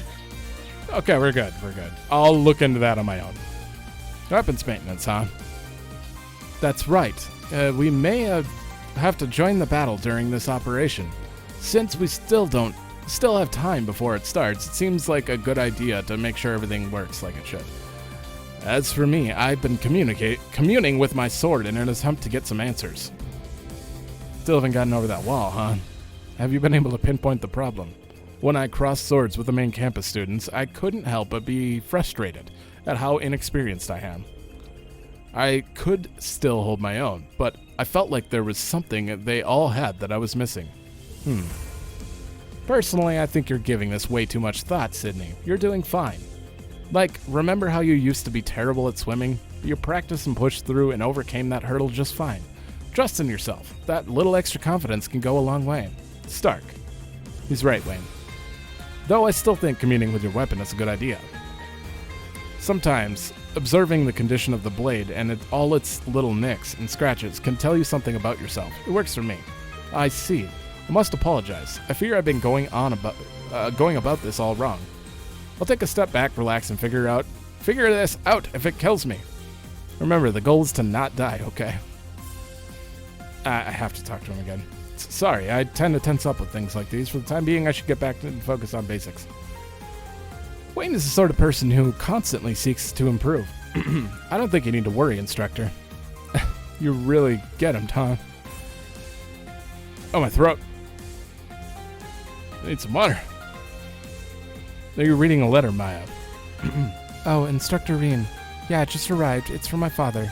Okay, we're good. I'll look into that on my own. Weapons maintenance, huh? That's right. We may have to join the battle during this operation. Since we still have time before it starts, it seems like a good idea to make sure everything works like it should. As for me, I've been communing with my sword in an attempt to get some answers. Still haven't gotten over that wall, huh? Have you been able to pinpoint the problem? When I crossed swords with the main campus students, I couldn't help but be frustrated at how inexperienced I am. I could still hold my own, but I felt like there was something they all had that I was missing. Personally, I think you're giving this way too much thought, Sydney. You're doing fine. Like, remember how you used to be terrible at swimming? You practiced and pushed through and overcame that hurdle just fine. Trust in yourself. That little extra confidence can go a long way. Stark. He's right, Wayne. Though I still think communing with your weapon is a good idea. Sometimes, observing the condition of the blade and all its little nicks and scratches can tell you something about yourself. It works for me. I see. I must apologize. I fear I've been going about this all wrong. I'll take a step back, relax, and figure this out if it kills me. Remember, the goal is to not die, okay? I have to talk to him again. Sorry, I tend to tense up with things like these. For the time being, I should get back to focus on basics. Wayne is the sort of person who constantly seeks to improve. I don't think you need to worry, instructor. You really get him, Tom. Oh, my throat. I need some water. Are you reading a letter, Maya? Oh, Instructor Reen. Yeah, it just arrived. It's from my father.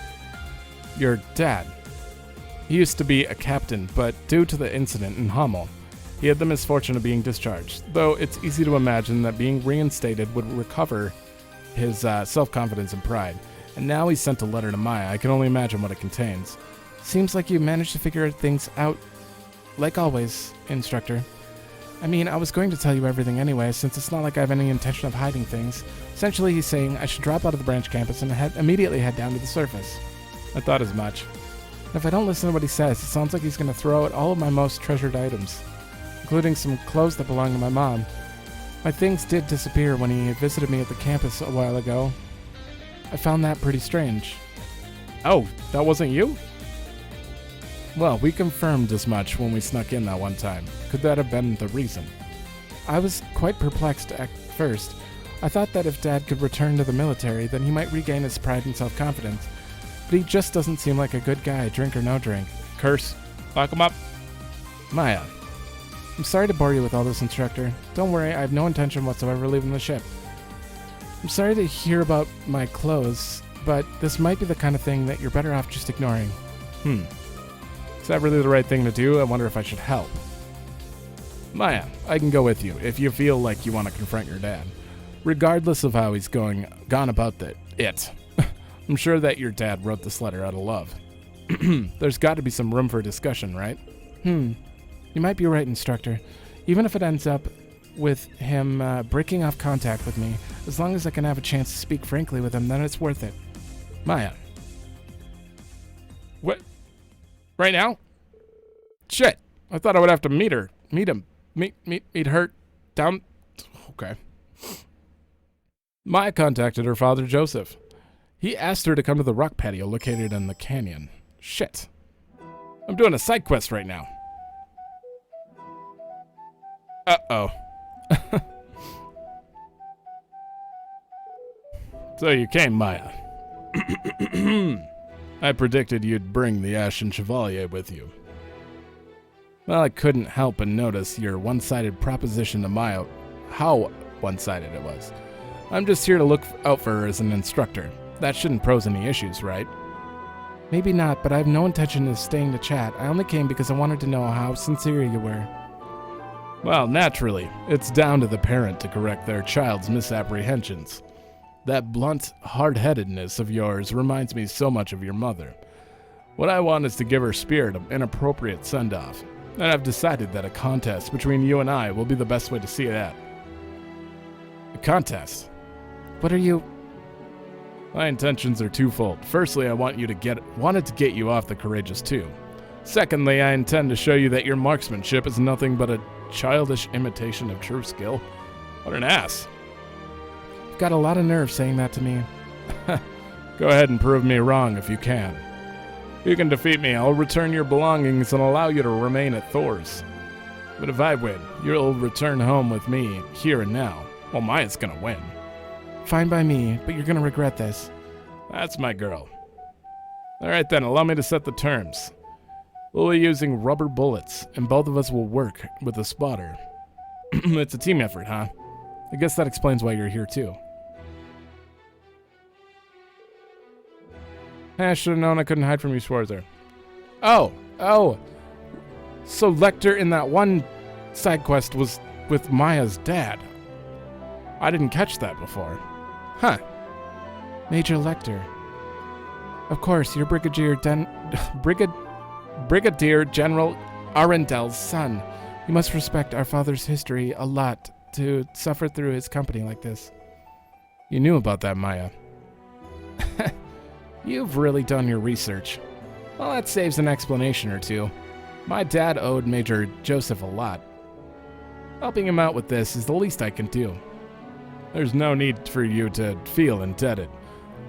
Your dad. He used to be a captain, but due to the incident in Hamel, he had the misfortune of being discharged, though it's easy to imagine that being reinstated would recover his self-confidence and pride. And now he sent a letter to Maya. I can only imagine what it contains. Seems like you managed to figure things out, like always, Instructor. I mean, I was going to tell you everything anyway, since it's not like I have any intention of hiding things. Essentially, he's saying I should drop out of the branch campus and immediately head down to the surface. I thought as much. And if I don't listen to what he says, it sounds like he's going to throw out all of my most treasured items, including some clothes that belong to my mom. My things did disappear when he visited me at the campus a while ago. I found that pretty strange. Oh, that wasn't you? Well, we confirmed as much when we snuck in that one time. Could that have been the reason? I was quite perplexed at first. I thought that if Dad could return to the military, then he might regain his pride and self-confidence. But he just doesn't seem like a good guy, drink or no drink. Curse. Lock him up. Maya. I'm sorry to bore you with all this, Instructor. Don't worry, I have no intention whatsoever of leaving the ship. I'm sorry to hear about my clothes, but this might be the kind of thing that you're better off just ignoring. Is that really the right thing to do? I wonder if I should help. Maya, I can go with you if you feel like you want to confront your dad. Regardless of how he's gone about it. I'm sure that your dad wrote this letter out of love. There's got to be some room for discussion, right? You might be right, Instructor. Even if it ends up with him breaking off contact with me, as long as I can have a chance to speak frankly with him, then it's worth it. Maya. What? Right now? Shit. I thought I would have to meet her. Meet her down. Okay. Maya contacted her father, Joseph. He asked her to come to the rock patio located in the canyon. Shit. I'm doing a side quest right now. Uh-oh. So you came, Maya. I predicted you'd bring the Ashen Chevalier with you. Well, I couldn't help but notice your one-sided proposition to Maya, how one-sided it was. I'm just here to look out for her as an instructor. That shouldn't pose any issues, right? Maybe not, but I have no intention of staying to chat. I only came because I wanted to know how sincere you were. Well, naturally, it's down to the parent to correct their child's misapprehensions. That blunt hard-headedness of yours reminds me so much of your mother. What I want is to give her spirit an appropriate send-off, and I've decided that a contest between you and I will be the best way to see that. A contest? What are you... My intentions are twofold. Firstly, I wanted to get you off the Courageous 2. Secondly, I intend to show you that your marksmanship is nothing but a childish imitation of true skill. What an ass. You've got a lot of nerve saying that to me. Go ahead and prove me wrong if you can. If you can defeat me, I'll return your belongings and allow you to remain at Thor's. But if I win, you'll return home with me here and now. Well, Maya's gonna win. Fine by me, but you're gonna regret this. That's my girl. Alright then, allow me to set the terms. We'll be using rubber bullets, and both of us will work with a spotter. It's a team effort, huh? I guess that explains why you're here too. I should have known I couldn't hide from you, Schwarzer. Oh. So Lecter in that one side quest was with Maya's dad. I didn't catch that before. Huh. Major Lecter. Of course, you're Brigadier General Arendel's son. You must respect our father's history a lot to suffer through his company like this. You knew about that, Maya. You've really done your research. Well, that saves an explanation or two. My dad owed Major Joseph a lot. Helping him out with this is the least I can do. There's no need for you to feel indebted,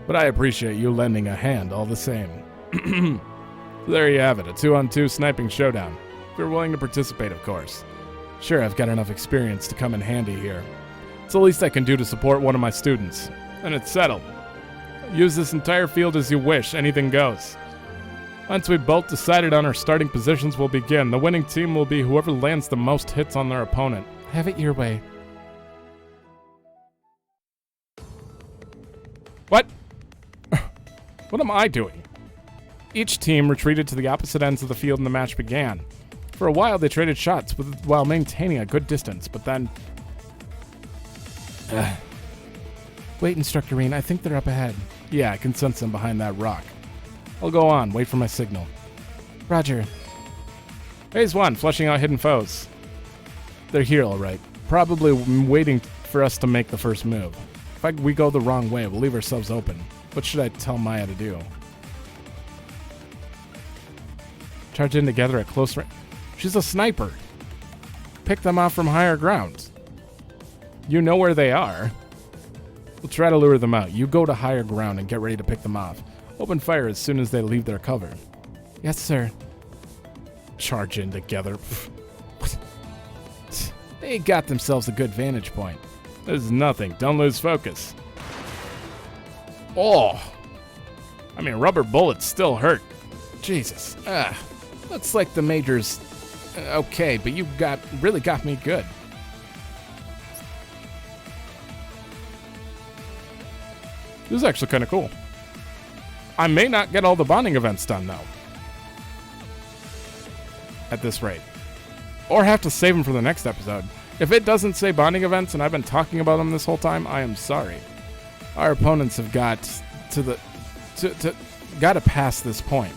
but I appreciate you lending a hand all the same. There you have it, a 2-on-2 sniping showdown. If you're willing to participate, of course. Sure, I've got enough experience to come in handy here. It's the least I can do to support one of my students. And it's settled. Use this entire field as you wish, anything goes. Once we've both decided on our starting positions, we'll begin. The winning team will be whoever lands the most hits on their opponent. Have it your way. What? What am I doing? Each team retreated to the opposite ends of the field and the match began. For a while, they traded shots while maintaining a good distance, but then... Wait, Instructor Reen, I think they're up ahead. Yeah, I can sense them behind that rock. I'll go on, wait for my signal. Roger. Phase 1, flushing out hidden foes. They're here, all right. Probably waiting for us to make the first move. If we go the wrong way, we'll leave ourselves open. What should I tell Maya to do? Charge in together at close range. She's a sniper. Pick them off from higher ground. You know where they are. We'll try to lure them out. You go to higher ground and get ready to pick them off. Open fire as soon as they leave their cover. Yes, sir. Charge in together. They got themselves a good vantage point. This is nothing. Don't lose focus. Oh! I mean, rubber bullets still hurt. Jesus. Looks like the Major's okay, but you really got me good. This is actually kind of cool. I may not get all the bonding events done, though. At this rate. Or have to save them for the next episode. If it doesn't say bonding events and I've been talking about them this whole time, I am sorry. Our opponents have got to pass this point.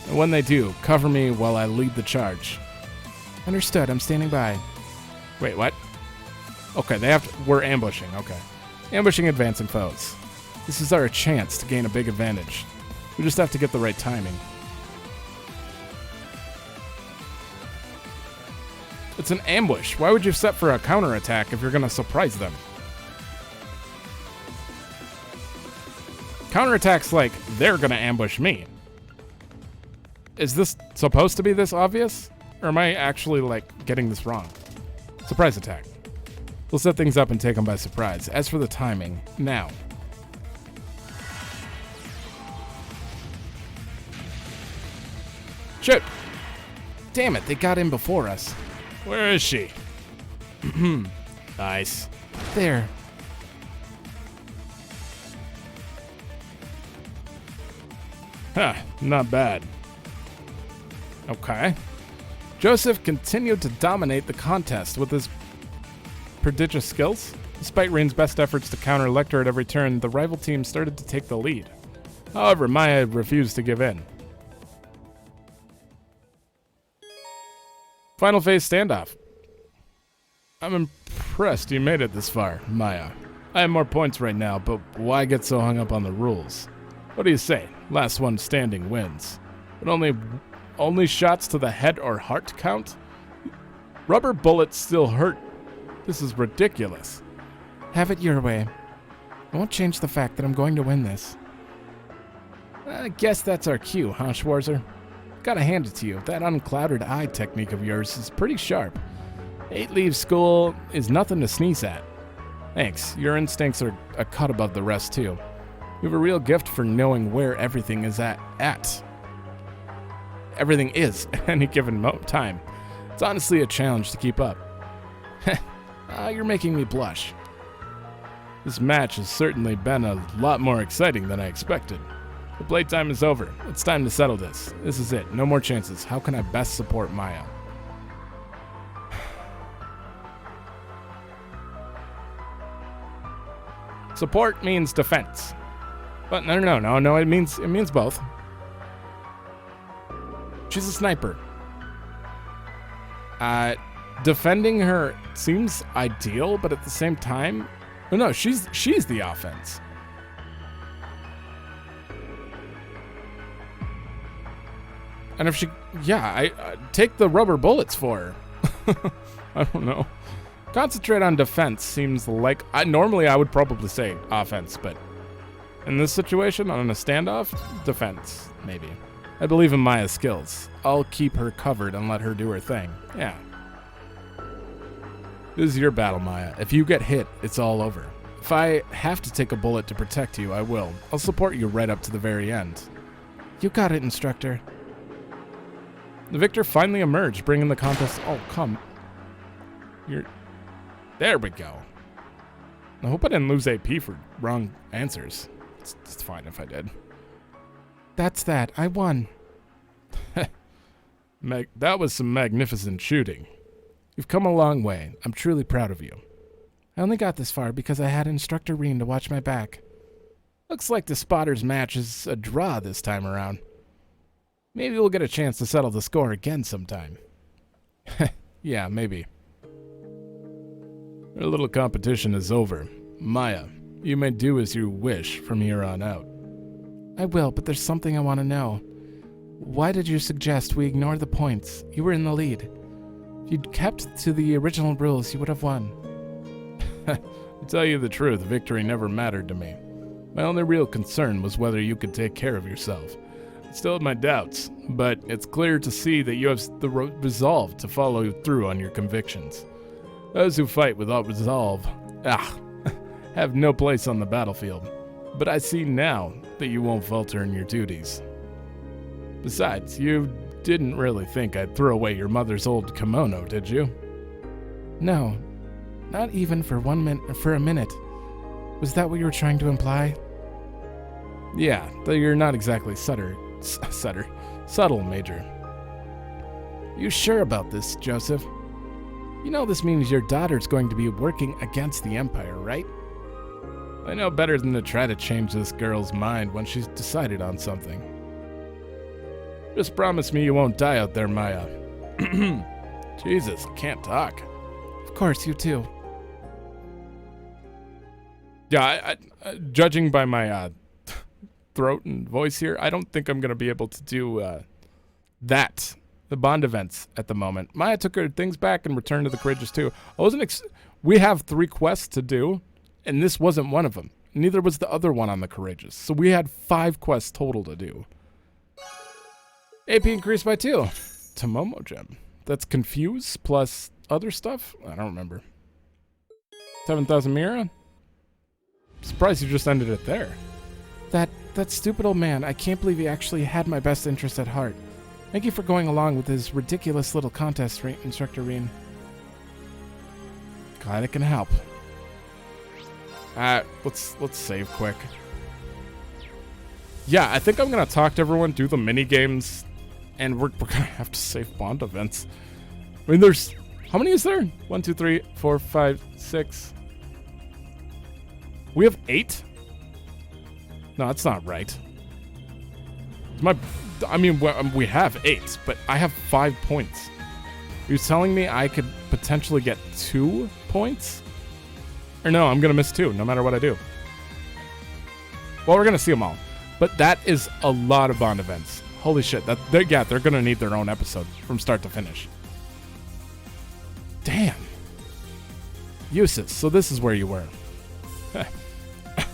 And when they do, cover me while I lead the charge. Understood, I'm standing by. Wait, what? Okay, we're ambushing, okay. Ambushing advancing foes. This is our chance to gain a big advantage. We just have to get the right timing. It's an ambush. Why would you set for a counterattack if you're going to surprise them? Counterattack's like they're going to ambush me. Is this supposed to be this obvious? Or am I actually, getting this wrong? Surprise attack. We'll set things up and take them by surprise. As for the timing, now. Shoot! Damn it, they got in before us. Where is she? Nice. There. Huh, not bad. Okay. Joseph continued to dominate the contest with his prodigious skills. Despite Rain's best efforts to counter Lecter at every turn, the rival team started to take the lead. However, Maya refused to give in. Final phase standoff. I'm impressed you made it this far, Maya. I have more points right now, but why get so hung up on the rules? What do you say? Last one standing wins. But only shots to the head or heart count? Rubber bullets still hurt. This is ridiculous. Have it your way. I won't change the fact that I'm going to win this. I guess that's our cue, huh, Schwarzer? Gotta hand it to you, that unclouded eye technique of yours is pretty sharp. 8 leave school is nothing to sneeze at. Thanks, your instincts are a cut above the rest too. You have a real gift for knowing where everything is at. Everything is at any given time. It's honestly a challenge to keep up. You're making me blush. This match has certainly been a lot more exciting than I expected. The playtime is over. It's time to settle this. This is it. No more chances. How can I best support Maya? Support means defense. But no, it means both. She's a sniper. Defending her seems ideal, but at the same time, no, she's the offense. And if she, I take the rubber bullets for her. I don't know. Concentrate on defense seems like, normally I would probably say offense, but in this situation, on a standoff, defense, maybe. I believe in Maya's skills. I'll keep her covered and let her do her thing. Yeah. This is your battle, Maya. If you get hit, it's all over. If I have to take a bullet to protect you, I will. I'll support you right up to the very end. You got it, instructor. The victor finally emerged, bringing the contest. Oh, come. There we go. I hope I didn't lose AP for wrong answers. It's fine if I did. That's that. I won. That was some magnificent shooting. You've come a long way. I'm truly proud of you. I only got this far because I had Instructor Reen to watch my back. Looks like the spotters match is a draw this time around. Maybe we'll get a chance to settle the score again sometime. Yeah, maybe. Our little competition is over. Maya, you may do as you wish from here on out. I will, but there's something I want to know. Why did you suggest we ignore the points? You were in the lead. If you'd kept to the original rules, you would have won. To tell you the truth, victory never mattered to me. My only real concern was whether you could take care of yourself. I still have my doubts, but it's clear to see that you have the resolve to follow through on your convictions. Those who fight without resolve, have no place on the battlefield. But I see now that you won't falter in your duties. Besides, you didn't really think I'd throw away your mother's old kimono, did you? No, not even for a minute. Was that what you were trying to imply? Yeah, though you're not exactly subtle, Major. You sure about this, Joseph? You know this means your daughter's going to be working against the Empire, right? I know better than to try to change this girl's mind when she's decided on something. Just promise me you won't die out there, Maya. Jesus, I can't talk. Of course, you too. Yeah, judging by my throat and voice here, I don't think I'm going to be able to do the Bond events at the moment. Maya took her things back and returned to the Courageous 2. We have 3 quests to do, and this wasn't one of them. Neither was the other one on the Courageous. So we had 5 quests total to do. AP increased by 2. Tomomo gem. That's Confuse plus other stuff? I don't remember. 7,000 Mira? Surprised you just ended it there. That stupid old man, I can't believe he actually had my best interest at heart. Thank you for going along with his ridiculous little contest, Instructor Reen. Glad it can help. Let's save quick. Yeah, I think I'm gonna talk to everyone, do the mini games, and we're gonna have to save Bond events. I mean, there's how many is there? 1, 2, 3, 4, 5, 6. We have 8. No, that's not right. We have 8, but I have 5 points. You're telling me I could potentially get 2 points? Or no, I'm going to miss 2 no matter what I do. Well, we're going to see them all. But that is a lot of Bond events. Holy shit. They're going to need their own episode from start to finish. Damn. Useless. So this is where you were.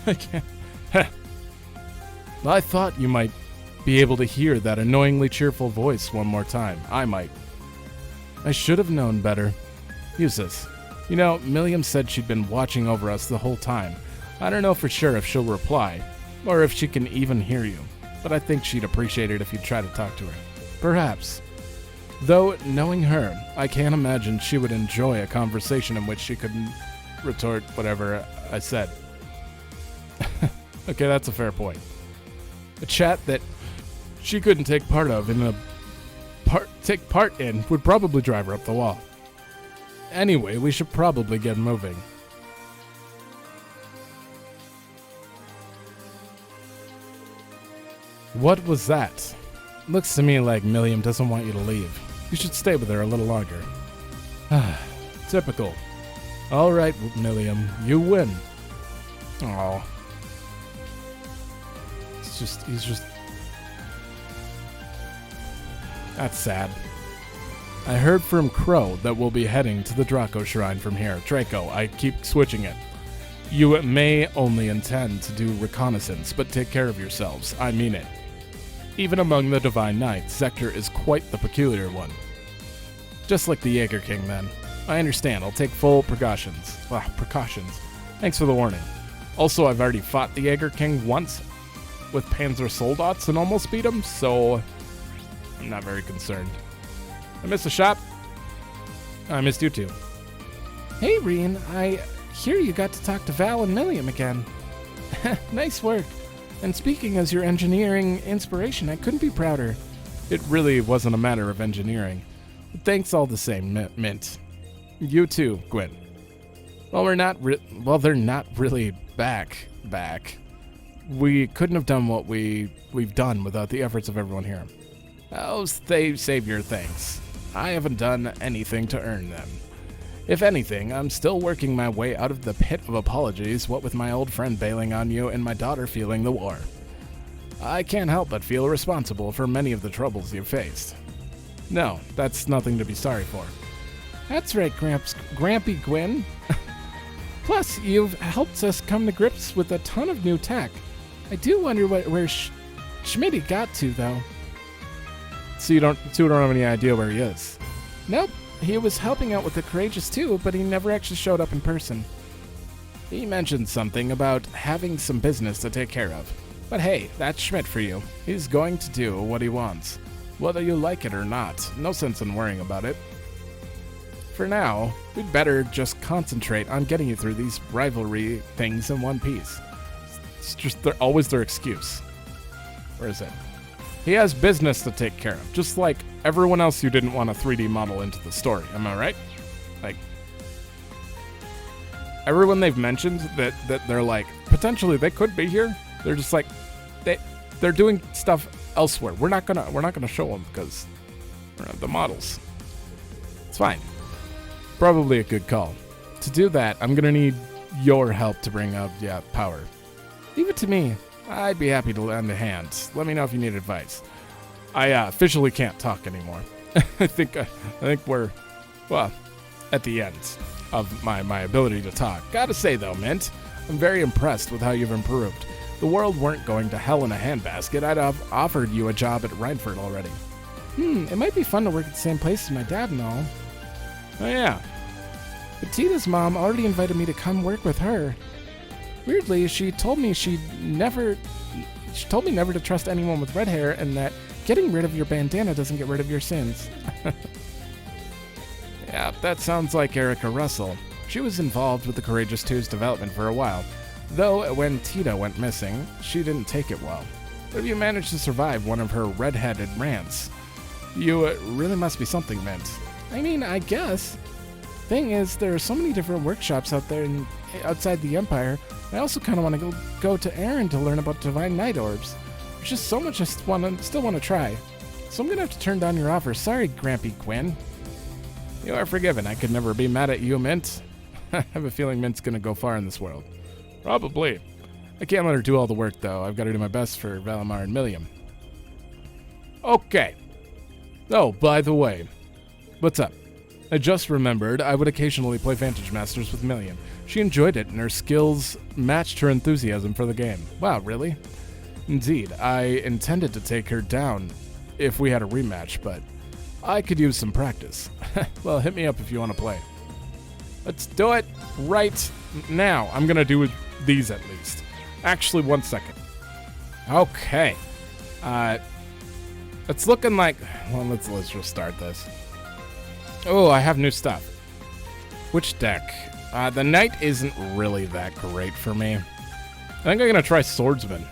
I can't. I thought you might be able to hear that annoyingly cheerful voice one more time. I might. I should have known better. Useless. You know, Milliam said she'd been watching over us the whole time. I don't know for sure if she'll reply, or if she can even hear you, but I think she'd appreciate it if you'd try to talk to her. Perhaps. Though, knowing her, I can't imagine she would enjoy a conversation in which she could retort whatever I said. Okay, that's a fair point. A chat that she couldn't take part in would probably drive her up the wall. Anyway, we should probably get moving. What was that? Looks to me like Milliam doesn't want you to leave. You should stay with her a little longer. Typical. All right, Milliam, you win. Oh. He's just... That's sad. I heard from Crow that we'll be heading to the Draco Shrine from here. Draco, I keep switching it. You may only intend to do reconnaissance, but take care of yourselves. I mean it. Even among the Divine Knights, Sector is quite the peculiar one. Just like the Jaeger King, then. I understand. I'll take full precautions. Precautions. Thanks for the warning. Also, I've already fought the Jaeger King once with Panzer Soldats and almost beat him, so I'm not very concerned. I missed the shop. I missed you too. Hey, Reen, I hear you got to talk to Val and Milliam again. Nice work. And speaking as your engineering inspiration, I couldn't be prouder. It really wasn't a matter of engineering. But thanks all the same, Mint. You too, Gwen. Well, they're not really back. We couldn't have done what we've done without the efforts of everyone here. Oh, save your thanks. I haven't done anything to earn them. If anything, I'm still working my way out of the pit of apologies, what with my old friend bailing on you and my daughter feeling the war. I can't help but feel responsible for many of the troubles you've faced. No, that's nothing to be sorry for. That's right, Grampy Gwen. Plus, you've helped us come to grips with a ton of new tech. I do wonder where Schmitty got to, though. So you don't have any idea where he is? Nope. He was helping out with the Courageous too, but he never actually showed up in person. He mentioned something about having some business to take care of. But hey, that's Schmidt for you. He's going to do what he wants. Whether you like it or not, no sense in worrying about it. For now, we'd better just concentrate on getting you through these rivalry things in one piece. It's just always their excuse. Where is it? He has business to take care of, just like everyone else who didn't want a 3D model into the story. Am I right? Like, everyone they've mentioned that they're like, potentially they could be here, they're just like, they're doing stuff elsewhere. We're not gonna show them because we're not the models. It's fine. Probably a good call. To do that, I'm gonna need your help to bring up, power. Leave it to me. I'd be happy to lend a hand. Let me know if you need advice. I officially can't talk anymore. I think we're, well, at the end of my ability to talk. Gotta say though, Mint, I'm very impressed with how you've improved. The world weren't going to hell in a handbasket. I'd have offered you a job at Reinford already. It might be fun to work at the same place as my dad and all. Oh yeah. But Tina's mom already invited me to come work with her. Weirdly, she told me never to trust anyone with red hair and that getting rid of your bandana doesn't get rid of your sins. Yeah, that sounds like Erica Russell. She was involved with the Courageous 2's development for a while, though when Tita went missing, she didn't take it well. But you managed to survive one of her red-headed rants. You really must be something, Mint. I mean, I guess. Thing is, there are so many different workshops out there outside the Empire. I also kind of want to go to Erin to learn about Divine Night Orbs. There's just so much I still want to try. So I'm going to have to turn down your offer. Sorry, Grampy Gwen. You are forgiven. I could never be mad at you, Mint. I have a feeling Mint's going to go far in this world. Probably. I can't let her do all the work, though. I've got to do my best for Valimar and Milliam. Okay. Oh, by the way. What's up? I just remembered I would occasionally play Vantage Masters with Milliam. She enjoyed it, and her skills matched her enthusiasm for the game. Wow, really? Indeed, I intended to take her down if we had a rematch, but I could use some practice. Well, hit me up if you want to play. Let's do it right now. I'm going to do these at least. Actually, 1 second. Okay. It's looking like... Well, let's just start this. Oh, I have new stuff. Which deck? The Knight isn't really that great for me. I think I'm going to try Swordsman.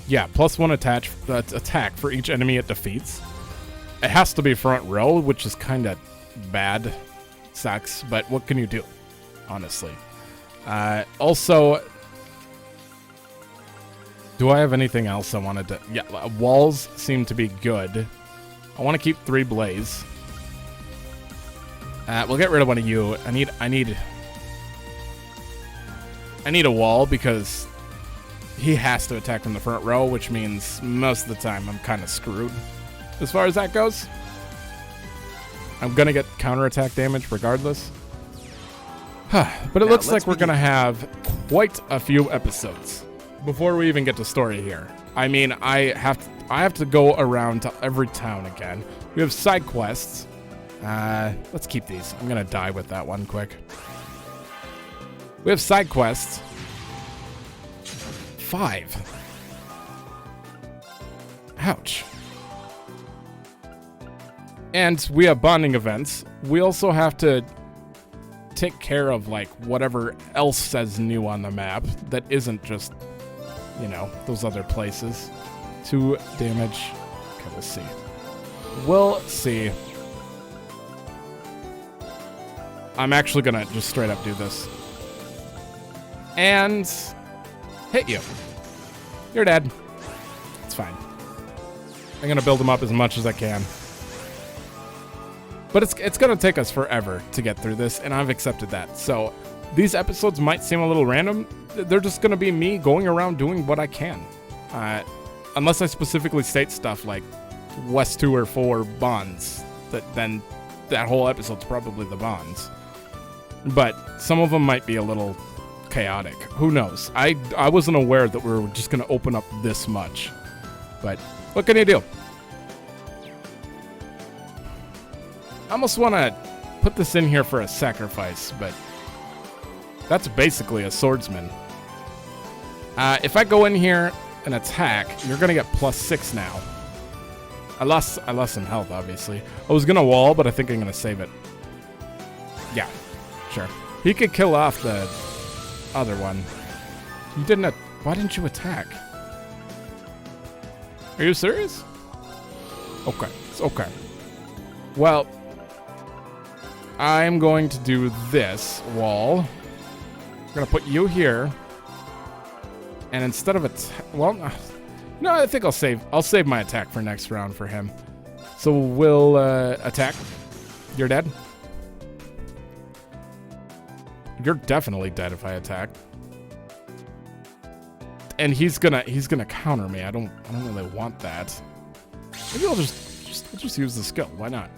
Yeah, +1 attack for each enemy it defeats. It has to be front row, which is kind of bad. Sucks, but what can you do? Honestly. Also, do I have anything else I wanted to... Yeah, walls seem to be good. I want to keep 3 blaze. We'll get rid of one of you. I need a wall because he has to attack from the front row, which means most of the time I'm kind of screwed as far as that goes. I'm going to get counterattack damage regardless. But it looks like we're going to have quite a few episodes before we even get to story here. I mean, I have to go around to every town again. We have side quests. Let's keep these. I'm going to die with that one quick. We have side quests. 5. Ouch. And we have bonding events. We also have to take care of, like, whatever else says new on the map that isn't just, you know, those other places. 2 damage. Okay, we'll see. We'll see. I'm actually gonna just straight up do this. And hit you. You're dead. It's fine. I'm gonna build him up as much as I can. But it's gonna take us forever to get through this, and I've accepted that. So these episodes might seem a little random. They're just gonna be me going around doing what I can. Unless I specifically state stuff like West 2 or 4 bonds, then that whole episode's probably the bonds. But some of them might be a little chaotic. Who knows? I wasn't aware that we were just gonna open up this much. But what can you do? I almost want to put this in here for a sacrifice, but that's basically a swordsman. If I go in here and attack, you're gonna get +6 now. I lost some health, obviously. I was gonna wall, but I think I'm gonna save it. Yeah, sure. He could kill off the other one. You didn't. Why didn't you attack? Are you serious? Okay, it's okay. Well, I'm going to do this wall. I'm gonna put you here, and instead of no, I think I'll save my attack for next round for him. So we'll attack. You're dead. You're definitely dead if I attack. And he's gonna counter me. I don't really want that. Maybe I'll just use the skill. Why not?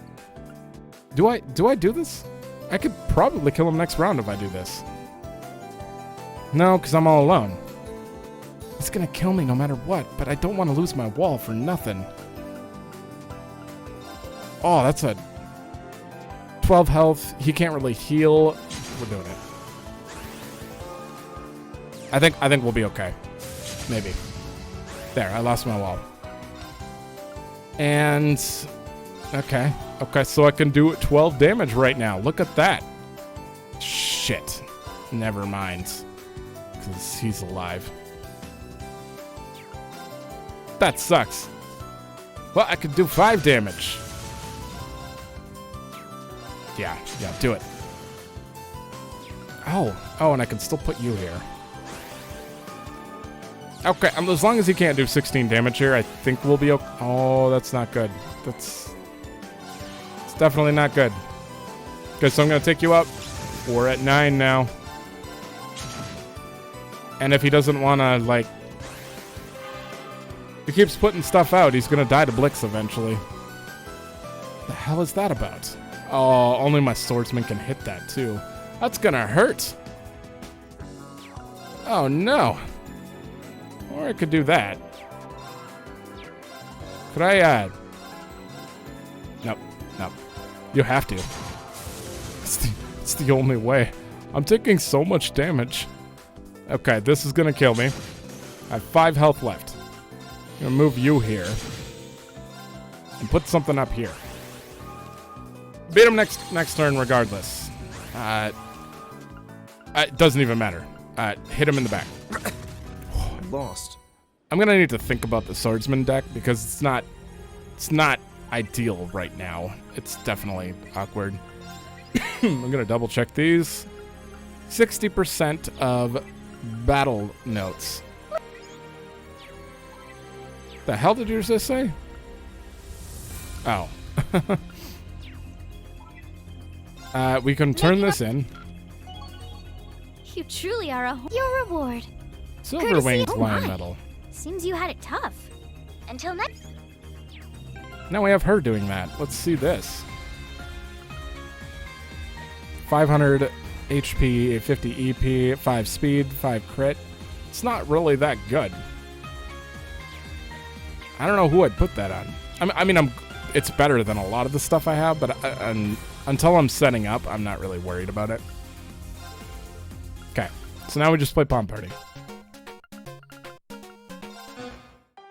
Do I do this? I could probably kill him next round if I do this. No, because I'm all alone. He's gonna kill me no matter what, but I don't want to lose my wall for nothing. Oh, that's a 12 health. He can't really heal. We're doing it. I think we'll be okay. Maybe. There, I lost my wall. And okay, so I can do 12 damage right now. Look at that. Shit. Never mind. Because he's alive. That sucks. Well, I could do 5 damage. Yeah, do it. Oh, and I can still put you here. Okay, as long as he can't do 16 damage here, I think we'll be okay. Oh, that's not good. It's definitely not good. Okay, so I'm going to take you up. We're at 9 now. And if he doesn't want to, like... He keeps putting stuff out, he's going to die to Blix eventually. The hell is that about? Oh, only my swordsman can hit that, too. That's going to hurt. Oh, no. Or I could do that. Could I, Nope. You have to. It's the only way. I'm taking so much damage. Okay, this is gonna kill me. I have 5 health left. I'm gonna move you here. And put something up here. Beat him next turn regardless. It doesn't even matter. Hit him in the back. Lost. I'm gonna need to think about the swordsman deck because it's not ideal right now. It's definitely awkward. I'm gonna double check these. 60% of battle notes. The hell did yours just say? Oh. We can turn this in. You truly are your reward. Silver winged Courtesy- lion my. medal. Seems you had it tough. Until next. Now we have her doing that. Let's see this. 500 HP, 50 EP, 5 speed, 5 crit. It's not really that good. I don't know who I'd put that on. I mean, it's better than a lot of the stuff I have, but until I'm setting up, I'm not really worried about it. Okay, so now we just play Palm Party.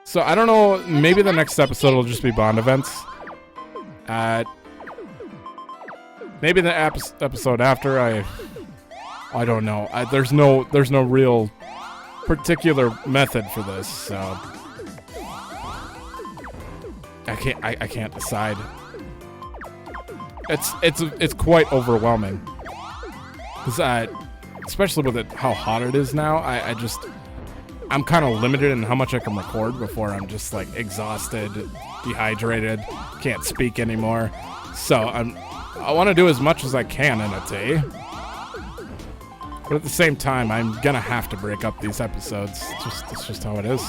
So I don't know, maybe the next episode will just be Bond events. Maybe the episode after, I don't know. There's no real particular method for this, so I can't decide. It's quite overwhelming. 'Cause especially with how hot it is now, I'm kind of limited in how much I can record before I'm just like exhausted, dehydrated, can't speak anymore. So I want to do as much as I can in a day. But at the same time, I'm gonna have to break up these episodes. It's just how it is.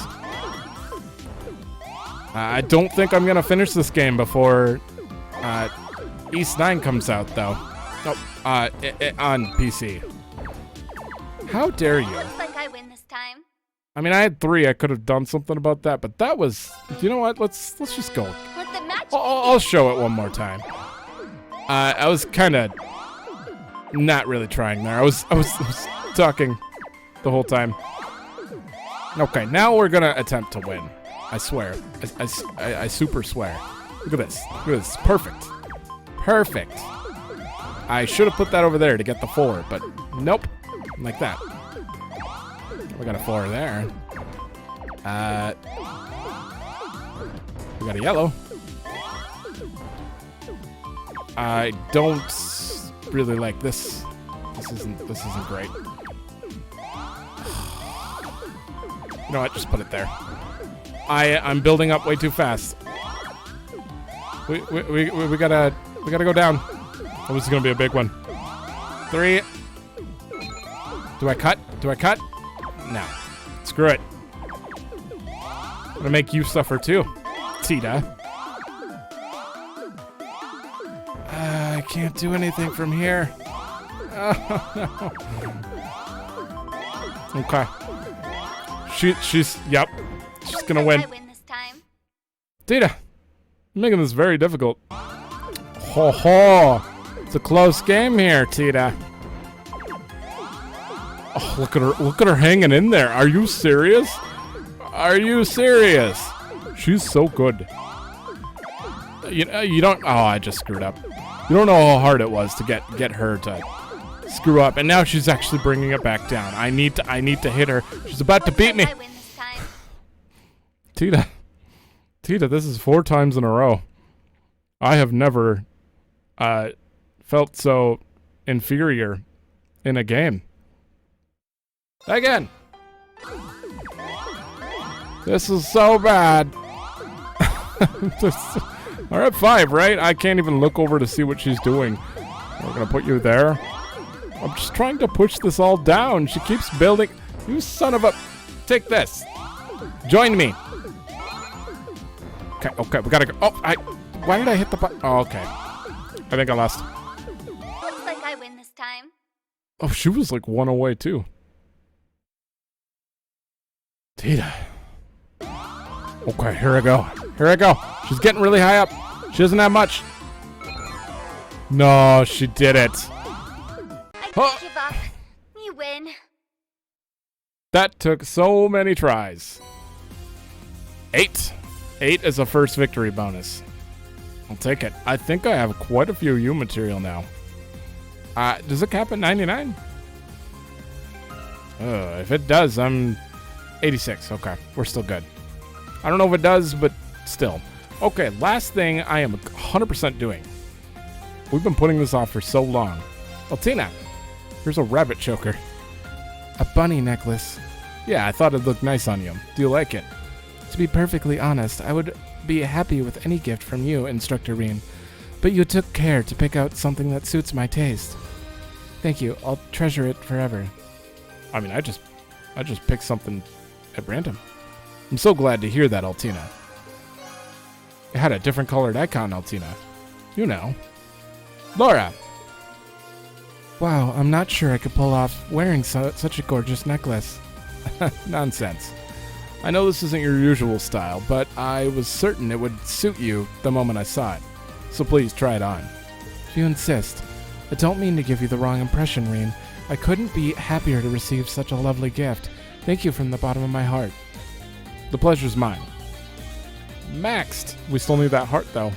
I don't think I'm gonna finish this game before East 9 comes out, though. Oh, on PC. How dare you? Looks like I win this time. I mean, I had 3. I could have done something about that, but that was. You know what? Let's just go. Let the match. I'll show it one more time. I was kind of not really trying there. I was talking the whole time. Okay, now we're gonna attempt to win. I swear. I super swear. Look at this. Look at this. Perfect. Perfect. I should have put that over there to get the 4, but nope. Like that. We got a 4 there. We got a yellow. I don't really like this. This isn't great. You know what? Just put it there. I'm building up way too fast. We gotta go down. Oh, this is gonna be a big one. 3. Do I cut? Do I cut? No. Screw it. I'm gonna make you suffer too, Tita. I can't do anything from here. Oh, no. Okay. She's yep. She's gonna win. I win this time. Tita, you're making this very difficult. Ho ho! It's a close game here, Tita. Oh, look at her! Look at her hanging in there. Are you serious? Are you serious? She's so good. You don't. Oh, I just screwed up. You don't know how hard it was to get her to screw up, and now she's actually bringing it back down. I need to hit her. She's about to beat me. I win this time. Tita, this is 4 times in a row. I have never felt so inferior in a game. Again. This is so bad. We're at 5, right? I can't even look over to see what she's doing. We're gonna put you there. I'm just trying to push this all down. She keeps building. You son of a... Take this. Join me. Okay, we gotta go. Oh, why did I hit the button? Oh, okay. I think I lost. Looks like I win this time. Oh, she was like 1 away, too. Tita. Okay, here I go. Here I go. She's getting really high up. She doesn't have much. No, she did it. I can't give up. You win. That took so many tries. 8. 8 is a first victory bonus. I'll take it. I think I have quite a few U material now. Does it cap at 99? If it does, I'm 86. Okay, we're still good. I don't know if it does, but still. Okay, last thing I am 100% doing. We've been putting this off for so long. Altina, here's a rabbit choker. A bunny necklace. Yeah, I thought it looked nice on you. Do you like it? To be perfectly honest, I would be happy with any gift from you, Instructor Reen, but you took care to pick out something that suits my taste. Thank you. I'll treasure it forever. I mean, I just picked something at random. I'm so glad to hear that, Altina. It had a different colored icon, Altina. You know. Laura! Wow, I'm not sure I could pull off wearing such a gorgeous necklace. Nonsense. I know this isn't your usual style, but I was certain it would suit you the moment I saw it. So please try it on. If you insist. I don't mean to give you the wrong impression, Reen. I couldn't be happier to receive such a lovely gift. Thank you from the bottom of my heart. The pleasure's mine. Maxed. We still need that heart, though.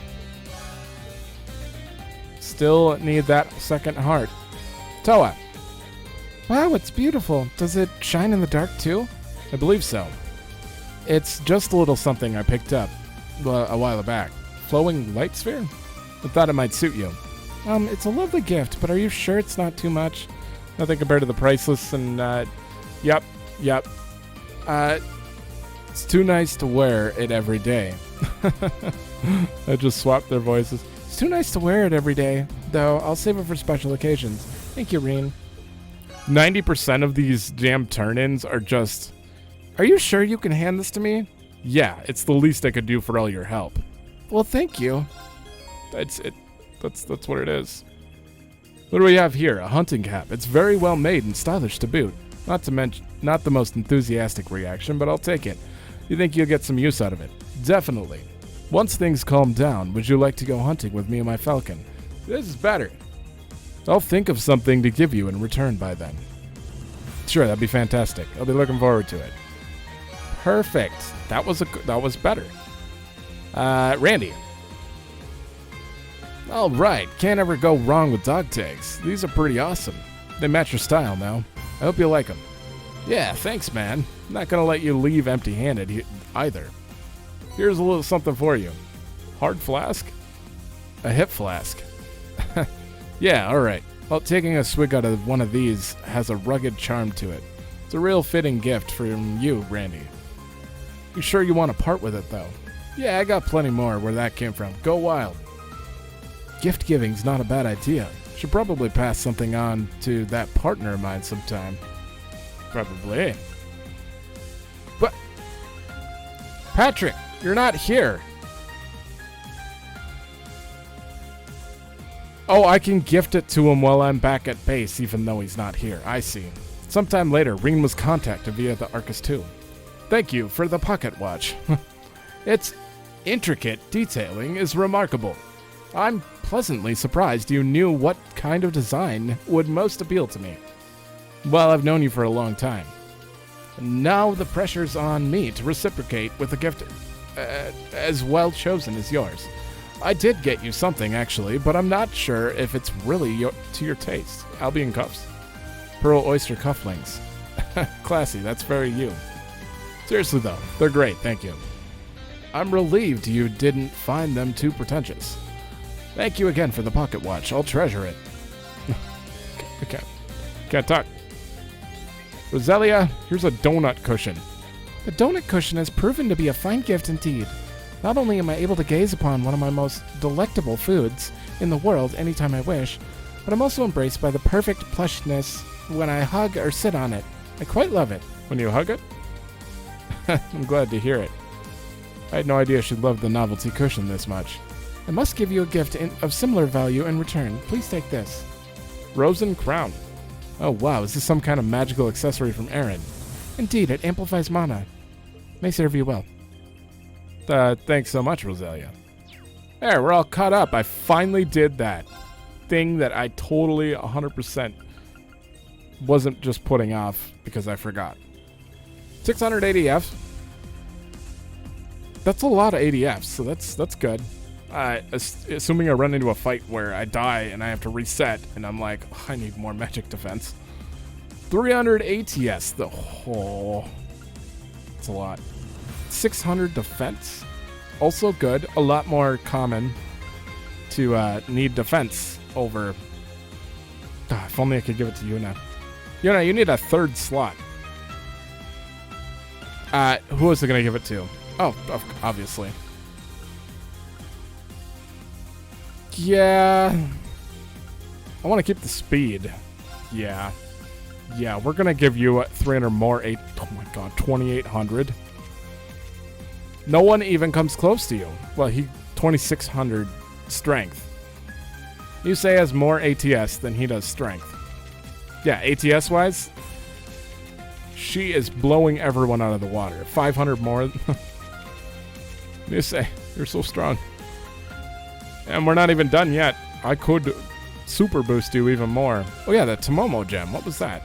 Still need that second heart. Toa. Wow, it's beautiful. Does it shine in the dark, too? I believe so. It's just a little something I picked up a while back. Flowing light sphere? I thought it might suit you. It's a lovely gift, but are you sure it's not too much? Nothing compared to the priceless and, yep. It's too nice to wear it every day. I just swapped their voices. It's too nice to wear it every day, though I'll save it for special occasions. Thank you, Reen. 90% of these damn turn-ins are just, are you sure you can hand this to me? yeah, it's the least I could do for all your help. Well, thank you. That's it. That's what it is. What do we have here? A hunting cap. It's very well made and stylish to boot. Not to mention, not the most enthusiastic reaction, but I'll take it. You think you'll get some use out of it? Definitely. Once things calm down, would you like to go hunting with me and my falcon? This is better. I'll think of something to give you in return by then. Sure, that'd be fantastic. I'll be looking forward to it. Perfect. That was better. Randy. All right, can't ever go wrong with dog tags. These are pretty awesome. They match your style now. I hope you like them. Yeah, thanks, man. I'm not gonna let you leave empty-handed either. Here's a little something for you. Hard flask? A hip flask. Yeah, all right. Well, taking a swig out of one of these has a rugged charm to it. It's a real fitting gift from you, Randy. You sure you want to part with it, though? Yeah, I got plenty more where that came from. Go wild. Gift giving's not a bad idea. Should probably pass something on to that partner of mine sometime. Probably. But Patrick, you're not here. Oh, I can gift it to him while I'm back at base, even though he's not here. I see. Sometime later, Reen was contacted via the Arcus 2. Thank you for the pocket watch. Its intricate detailing is remarkable. I'm pleasantly surprised you knew what kind of design would most appeal to me. Well, I've known you for a long time. Now the pressure's on me to reciprocate with a gift as well chosen as yours. I did get you something, actually, but I'm not sure if it's really to your taste. Albion cuffs. Pearl oyster cufflinks. Classy, that's very you. Seriously, though, they're great, thank you. I'm relieved you didn't find them too pretentious. Thank you again for the pocket watch. I'll treasure it. I can't talk. Roselia, here's a donut cushion. The donut cushion has proven to be a fine gift indeed. Not only am I able to gaze upon one of my most delectable foods in the world anytime I wish, but I'm also embraced by the perfect plushness when I hug or sit on it. I quite love it. When you hug it? I'm glad to hear it. I had no idea she'd love the novelty cushion this much. I must give you a gift of similar value in return. Please take this. Rosen crown. Oh wow, is this some kind of magical accessory from Aaron? Indeed, it amplifies mana. May serve you well. Thanks so much, Roselia. There, we're all caught up. I finally did that thing that I totally 100% wasn't just putting off because I forgot. 600 ADF. That's a lot of ADFs, so that's good. Assuming I run into a fight where I die and I have to reset, and I'm like, oh, I need more magic defense. 300 ATS, the whole. It's a lot. 600 defense. Also good. A lot more common to need defense over... God, if only I could give it to Yuna. Yuna, you need a third slot. Who was I going to give it to? Oh, obviously. Yeah. I want to keep the speed. Yeah. Yeah, we're going to give you 300 more. Oh my god, 2,800. No one even comes close to you. Well, 2,600 strength. You say has more ATS than he does strength. Yeah, ATS-wise, she is blowing everyone out of the water. 500 more. You say, you're so strong. And we're not even done yet. I could super boost you even more. Oh yeah, the Tomomo gem. What was that?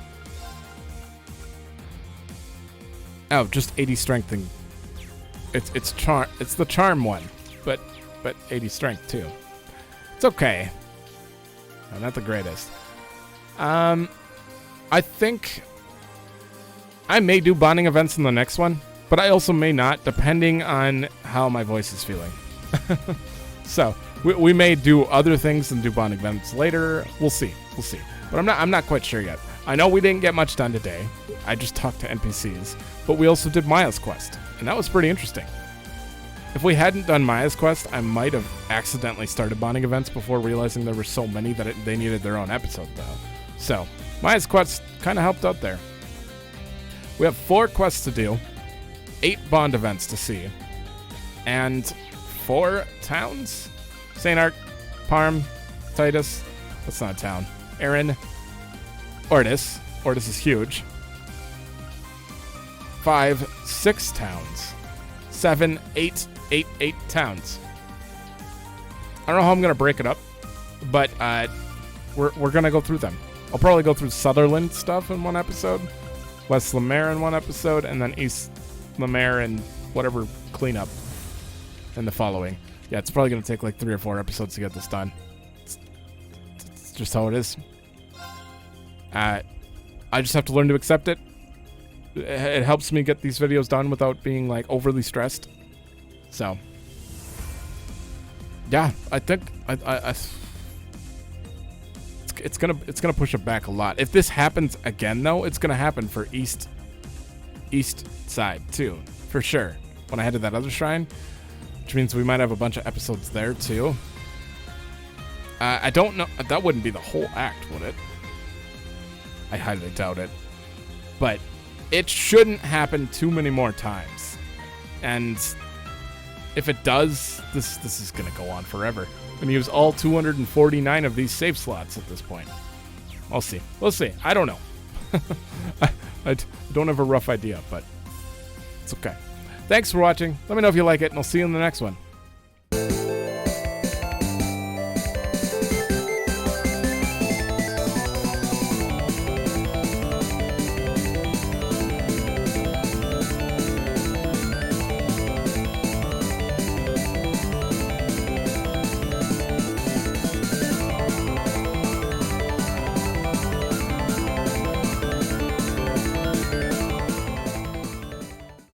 Oh, just 80 strength and it's the charm one, but 80 strength too. It's okay. No, not the greatest. I think I may do bonding events in the next one, but I also may not, depending on how my voice is feeling. So we may do other things and do bonding events later. We'll see. We'll see. But I'm not quite sure yet. I know we didn't get much done today. I just talked to NPCs, but we also did Maya's quest, and that was pretty interesting. If we hadn't done Maya's quest, I might have accidentally started bonding events before realizing there were so many that they needed their own episode, though. So, Maya's quest kind of helped out there. We have 4 quests to do, 8 bond events to see, and 4 towns? St. Arc, Parm, Titus, that's not a town, Erin, Ortis. Ortis is huge. 5, 6 towns. 7, 8 towns. I don't know how I'm going to break it up, but we're going to go through them. I'll probably go through Sutherland stuff in one episode, West Lemaire in one episode, and then East Lemaire and whatever cleanup in the following. Yeah, it's probably going to take like 3 or 4 episodes to get this done. It's just how it is. I just have to learn to accept it. It helps me get these videos done without being like overly stressed. So, yeah, I think it's gonna push it back a lot. If this happens again, though, it's gonna happen for East side too, for sure. When I head to that other shrine, which means we might have a bunch of episodes there too. I don't know. That wouldn't be the whole act, would it? I highly doubt it. But it shouldn't happen too many more times. And if it does, this is going to go on forever. I'm going to use all 249 of these save slots at this point. I'll see. We'll see. I don't know. I don't have a rough idea, but it's okay. Thanks for watching. Let me know if you like it, and I'll see you in the next one.